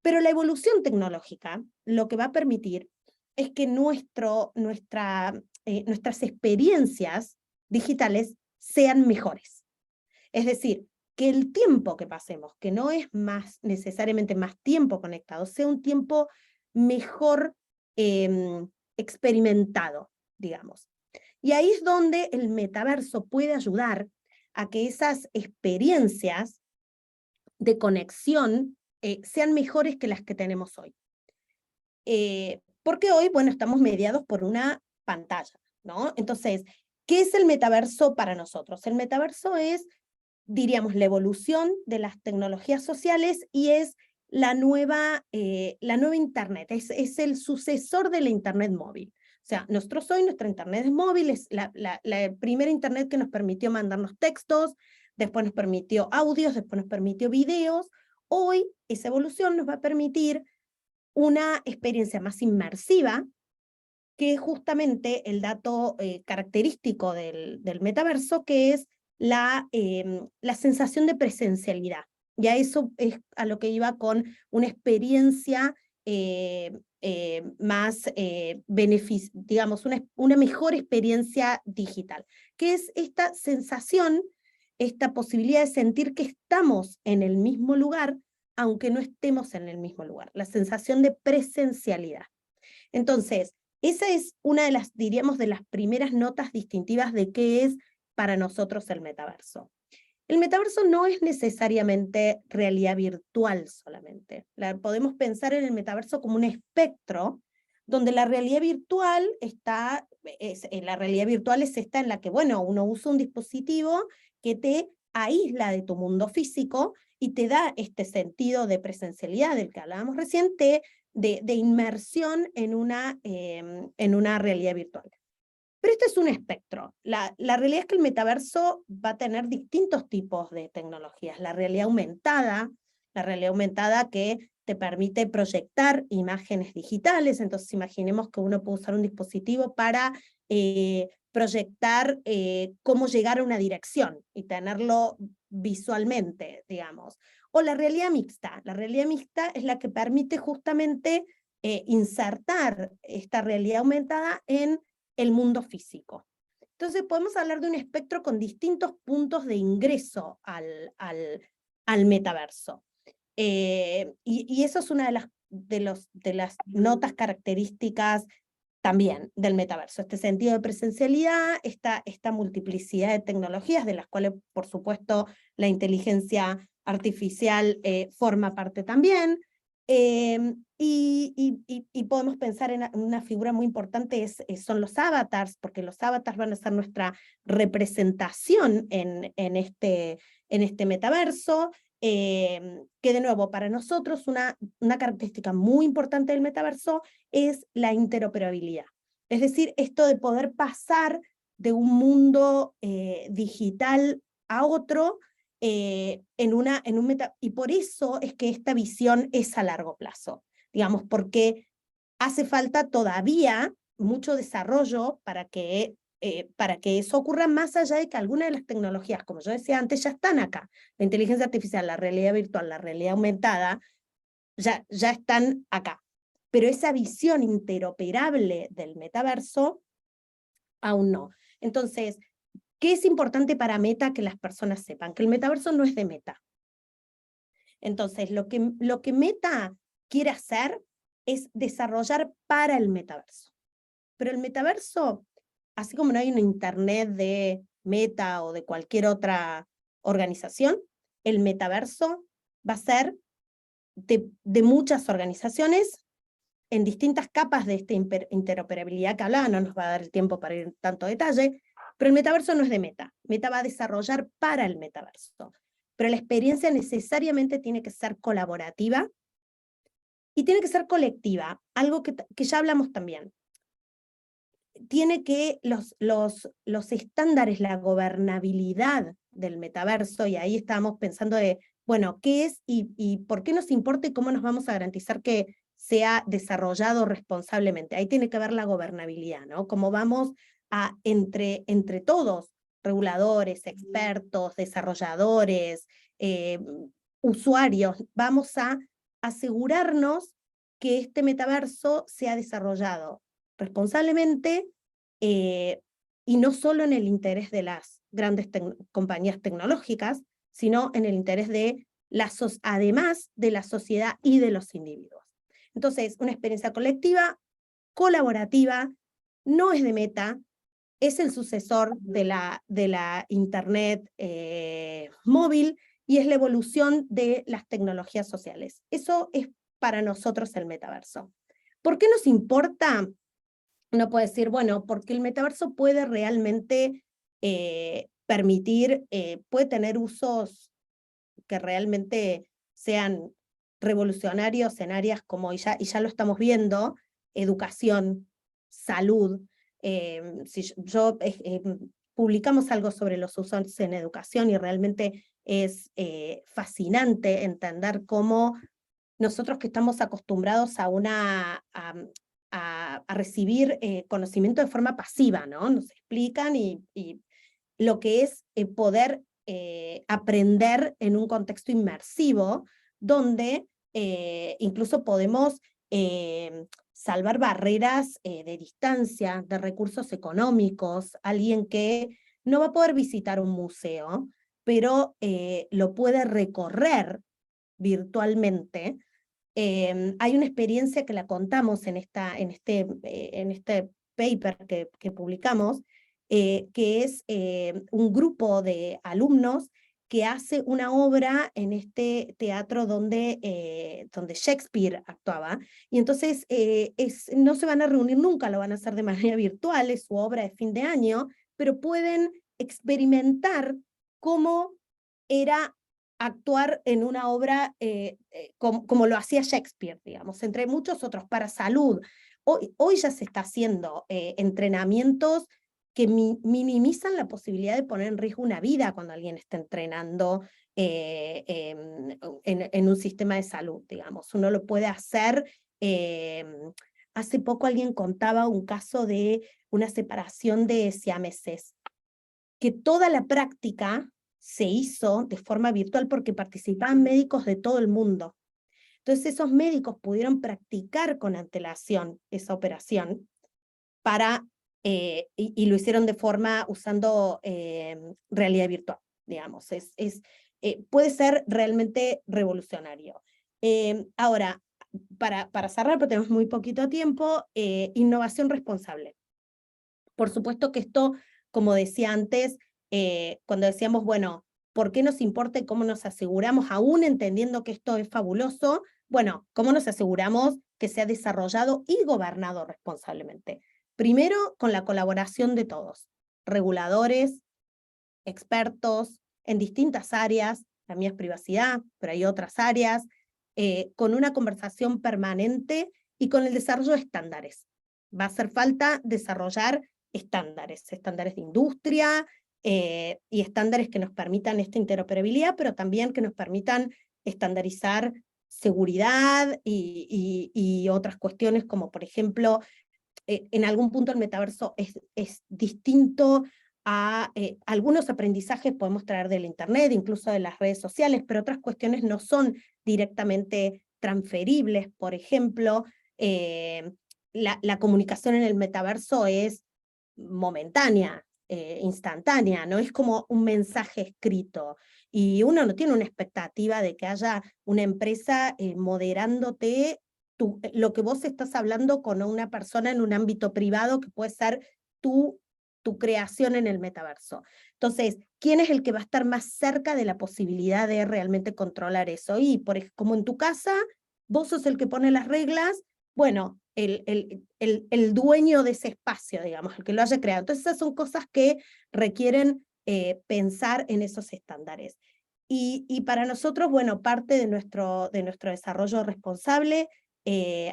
Pero la evolución tecnológica lo que va a permitir es que nuestras experiencias digitales sean mejores. Es decir, que el tiempo que pasemos, que no es necesariamente más tiempo conectado, sea un tiempo mejor experimentado, digamos. Y ahí es donde el metaverso puede ayudar a que esas experiencias de conexión sean mejores que las que tenemos hoy. Porque hoy, bueno, estamos mediados por una pantalla, ¿no? Entonces, ¿qué es el metaverso para nosotros? El metaverso es, diríamos, la evolución de las tecnologías sociales y es la nueva Internet, es el sucesor de la Internet móvil. O sea, nosotros hoy nuestra Internet es móvil, es la primera Internet que nos permitió mandarnos textos, después nos permitió audios, después nos permitió videos. Hoy esa evolución nos va a permitir una experiencia más inmersiva, que es justamente el dato característico del metaverso, que es la sensación de presencialidad. Y a eso es a lo que iba con una experiencia más digamos, una mejor experiencia digital, que es esta sensación, esta posibilidad de sentir que estamos en el mismo lugar, aunque no estemos en el mismo lugar, la sensación de presencialidad. Entonces, esa es una de las, diríamos, de las primeras notas distintivas de qué es para nosotros el metaverso. El metaverso no es necesariamente realidad virtual solamente. Podemos pensar en el metaverso como un espectro donde la realidad virtual la realidad virtual es esta en la que, bueno, uno usa un dispositivo que te aísla de tu mundo físico y te da este sentido de presencialidad del que hablábamos recién, de inmersión en una realidad virtual. Pero este es un espectro. La realidad es que el metaverso va a tener distintos tipos de tecnologías. La realidad aumentada que te permite proyectar imágenes digitales. Entonces imaginemos que uno puede usar un dispositivo para proyectar cómo llegar a una dirección y tenerlo visualmente, digamos. o la realidad mixta. La realidad mixta es la que permite justamente insertar esta realidad aumentada en el mundo físico. Entonces podemos hablar de un espectro con distintos puntos de ingreso al metaverso. Y eso es una de las notas características también del metaverso, este sentido de presencialidad, esta multiplicidad de tecnologías, de las cuales, por supuesto, la inteligencia artificial forma parte también, y podemos pensar en una figura muy importante, son los avatars, porque los avatars van a ser nuestra representación en este metaverso, que de nuevo, para nosotros una característica muy importante del metaverso es la interoperabilidad. Es decir, esto de poder pasar de un mundo digital a otro en un meta, y por eso es que esta visión es a largo plazo, digamos, porque hace falta todavía mucho desarrollo para que eso ocurra, más allá de que algunas de las tecnologías, como yo decía antes, ya están acá. La inteligencia artificial, la realidad virtual, la realidad aumentada, ya están acá. Pero esa visión interoperable del metaverso, aún no. Entonces, ¿qué es importante para Meta que las personas sepan? Que el metaverso no es de Meta. Entonces, lo que Meta quiere hacer es desarrollar para el metaverso. Pero el metaverso, así como no hay una internet de Meta o de cualquier otra organización, el metaverso va a ser de muchas organizaciones en distintas capas de esta interoperabilidad que hablaba, no nos va a dar el tiempo para ir en tanto detalle, pero el metaverso no es de Meta. Meta va a desarrollar para el metaverso. Pero la experiencia necesariamente tiene que ser colaborativa y tiene que ser colectiva, algo que ya hablamos también. Tiene que los estándares, la gobernabilidad del metaverso, y ahí estábamos pensando de, bueno, ¿qué es y por qué nos importa y cómo nos vamos a garantizar que sea desarrollado responsablemente? Ahí tiene que ver la gobernabilidad, ¿no? Cómo vamos a, entre todos, reguladores, expertos, desarrolladores, usuarios, vamos a asegurarnos que este metaverso sea desarrollado responsablemente, y no solo en el interés de las grandes compañías tecnológicas, sino en el interés de además de la sociedad y de los individuos. Entonces, una experiencia colectiva, colaborativa, no es de Meta, es el sucesor de la Internet móvil y es la evolución de las tecnologías sociales. Eso es para nosotros el metaverso. ¿Por qué nos importa? Uno puede decir, bueno, porque el metaverso puede realmente permitir, puede tener usos que realmente sean revolucionarios en áreas como, y ya lo estamos viendo, educación, salud. Si publicamos algo sobre los usos en educación y realmente es fascinante entender cómo nosotros que estamos acostumbrados a recibir conocimiento de forma pasiva, ¿no? Nos explican y lo que es poder aprender en un contexto inmersivo, donde incluso podemos salvar barreras de distancia, de recursos económicos, alguien que no va a poder visitar un museo, pero lo puede recorrer virtualmente. Hay una experiencia que la contamos en este paper que publicamos, que es un grupo de alumnos que hace una obra en este teatro donde Shakespeare actuaba, y entonces no se van a reunir nunca, lo van a hacer de manera virtual, es su obra de fin de año, pero pueden experimentar cómo era actuar en una obra como lo hacía Shakespeare, digamos, entre muchos otros, para salud. Hoy ya se está haciendo entrenamientos que minimizan la posibilidad de poner en riesgo una vida cuando alguien está entrenando en un sistema de salud, digamos. Uno lo puede hacer. Hace poco alguien contaba un caso de una separación de siameses, que toda la práctica se hizo de forma virtual porque participaban médicos de todo el mundo. Entonces esos médicos pudieron practicar con antelación esa operación y lo hicieron de forma usando realidad virtual, digamos. Puede ser realmente revolucionario. Ahora, para cerrar, porque tenemos muy poquito tiempo, innovación responsable. Por supuesto que esto, como decía antes, cuando decíamos, bueno, ¿por qué nos importa y cómo nos aseguramos, aún entendiendo que esto es fabuloso? Bueno, ¿cómo nos aseguramos que sea desarrollado y gobernado responsablemente? Primero, con la colaboración de todos, reguladores, expertos en distintas áreas, la mía es privacidad, pero hay otras áreas, con una conversación permanente y con el desarrollo de estándares. Va a hacer falta desarrollar estándares de industria y estándares que nos permitan esta interoperabilidad, pero también que nos permitan estandarizar seguridad y otras cuestiones como, por ejemplo, en algún punto el metaverso es distinto a algunos aprendizajes podemos traer del Internet, incluso de las redes sociales, pero otras cuestiones no son directamente transferibles. Por ejemplo, la comunicación en el metaverso es momentánea, instantánea, no es como un mensaje escrito. Y uno no tiene una expectativa de que haya una empresa moderándote lo que vos estás hablando con una persona en un ámbito privado que puede ser tu, tu creación en el metaverso. Entonces, ¿quién es el que va a estar más cerca de la posibilidad de realmente controlar eso? Y como en tu casa, vos sos el que pone las reglas, bueno, el dueño de ese espacio, digamos, el que lo haya creado. Entonces, esas son cosas que requieren pensar en esos estándares. Y para nosotros, bueno, parte de nuestro desarrollo responsable,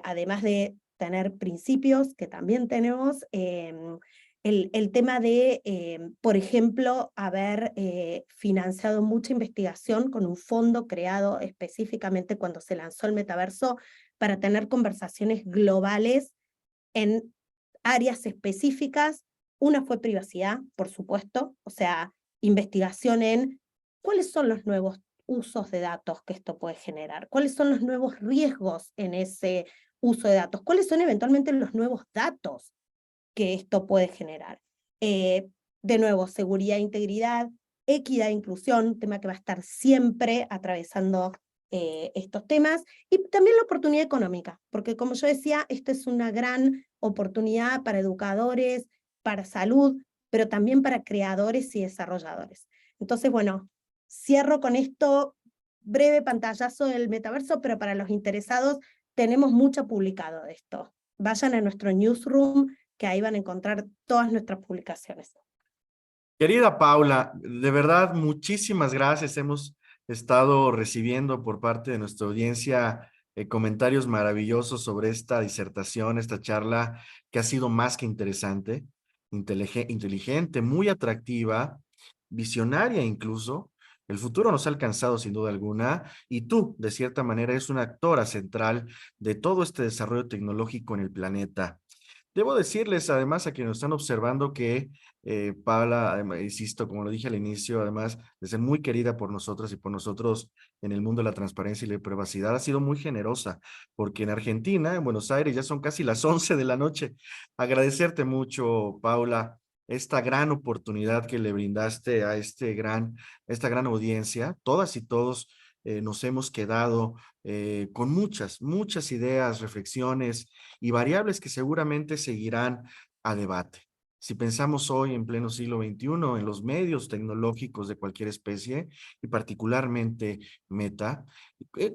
además de tener principios, que también tenemos, el tema de, por ejemplo, haber financiado mucha investigación con un fondo creado específicamente cuando se lanzó el metaverso para tener conversaciones globales en áreas específicas. Una fue privacidad, por supuesto, o sea, investigación en cuáles son los nuevos usos de datos que esto puede generar, cuáles son los nuevos riesgos en ese uso de datos, cuáles son eventualmente los nuevos datos que esto puede generar. De nuevo, seguridad e integridad, equidad e inclusión, tema que va a estar siempre atravesando estos temas, y también la oportunidad económica, porque como yo decía, esta es una gran oportunidad para educadores, para salud, pero también para creadores y desarrolladores. Entonces, bueno, cierro con esto, breve pantallazo del metaverso, pero para los interesados tenemos mucho publicado de esto. Vayan a nuestro newsroom, que ahí van a encontrar todas nuestras publicaciones. Querida Paula, de verdad, muchísimas gracias. Hemos estado recibiendo por parte de nuestra audiencia comentarios maravillosos sobre esta disertación, esta charla que ha sido más que interesante, inteligente, muy atractiva, visionaria incluso. El futuro nos ha alcanzado sin duda alguna y tú, de cierta manera, eres una actora central de todo este desarrollo tecnológico en el planeta. Debo decirles, además, a quienes nos están observando que Paula, insisto, como lo dije al inicio, además de ser muy querida por nosotros y por nosotros en el mundo de la transparencia y la privacidad, ha sido muy generosa, porque en Argentina, en Buenos Aires, ya son casi las 11 de la noche. Agradecerte mucho, Paula, esta gran oportunidad que le brindaste a esta gran audiencia. Todas y todos nos hemos quedado con muchas ideas, reflexiones y variables que seguramente seguirán a debate. Si pensamos hoy en pleno siglo XXI en los medios tecnológicos de cualquier especie y particularmente Meta,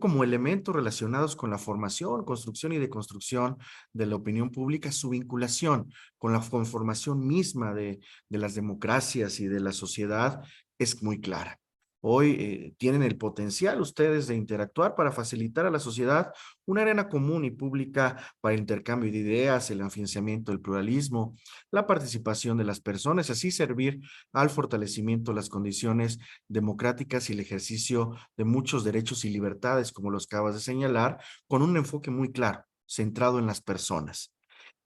como elementos relacionados con la formación, construcción y deconstrucción de la opinión pública, su vinculación con la conformación misma de las democracias y de la sociedad es muy clara. Hoy tienen el potencial ustedes de interactuar para facilitar a la sociedad una arena común y pública para el intercambio de ideas, el afianzamiento del pluralismo, la participación de las personas, así servir al fortalecimiento de las condiciones democráticas y el ejercicio de muchos derechos y libertades, como los acabas de señalar, con un enfoque muy claro, centrado en las personas.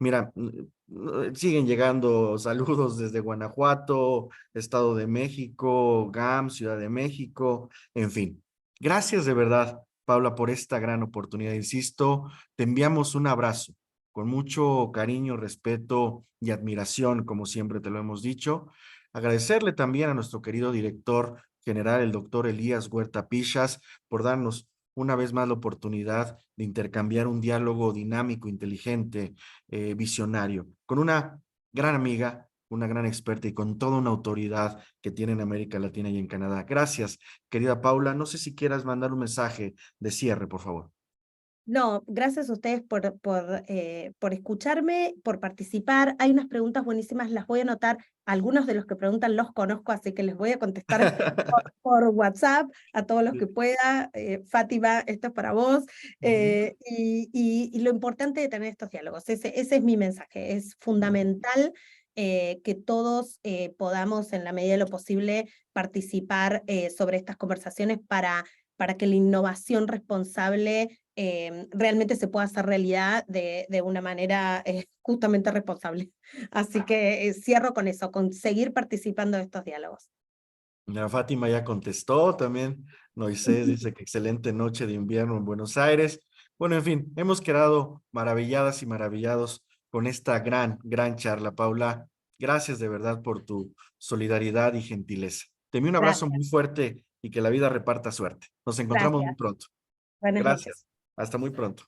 Mira, siguen llegando saludos desde Guanajuato, Estado de México, GAM, Ciudad de México, en fin. Gracias de verdad, Paula, por esta gran oportunidad. Insisto, te enviamos un abrazo con mucho cariño, respeto y admiración, como siempre te lo hemos dicho. Agradecerle también a nuestro querido director general, el doctor Elías Huerta Pichas, por darnos una vez más la oportunidad de intercambiar un diálogo dinámico, inteligente, visionario, con una gran amiga, una gran experta y con toda una autoridad que tiene en América Latina y en Canadá. Gracias, querida Paula. No sé si quieras mandar un mensaje de cierre, por favor. No, gracias a ustedes por escucharme, por participar. Hay unas preguntas buenísimas, las voy a anotar. Algunos de los que preguntan los conozco, así que les voy a contestar por WhatsApp a todos los que pueda. Fátima, esto es para vos. Y lo importante de tener estos diálogos, ese es mi mensaje. Es fundamental que todos podamos, en la medida de lo posible, participar sobre estas conversaciones para que la innovación responsable realmente se pueda hacer realidad de una manera justamente responsable. Así que cierro con eso, con seguir participando de estos diálogos. La Fátima ya contestó también. Moisés dice que excelente noche de invierno en Buenos Aires. Bueno, en fin, hemos quedado maravilladas y maravillados con esta gran charla, Paula. Gracias de verdad por tu solidaridad y gentileza. Te envío un abrazo Gracias, muy fuerte y que la vida reparta suerte. Nos encontramos muy gracias. pronto. Buenas noches. Gracias. Hasta muy pronto.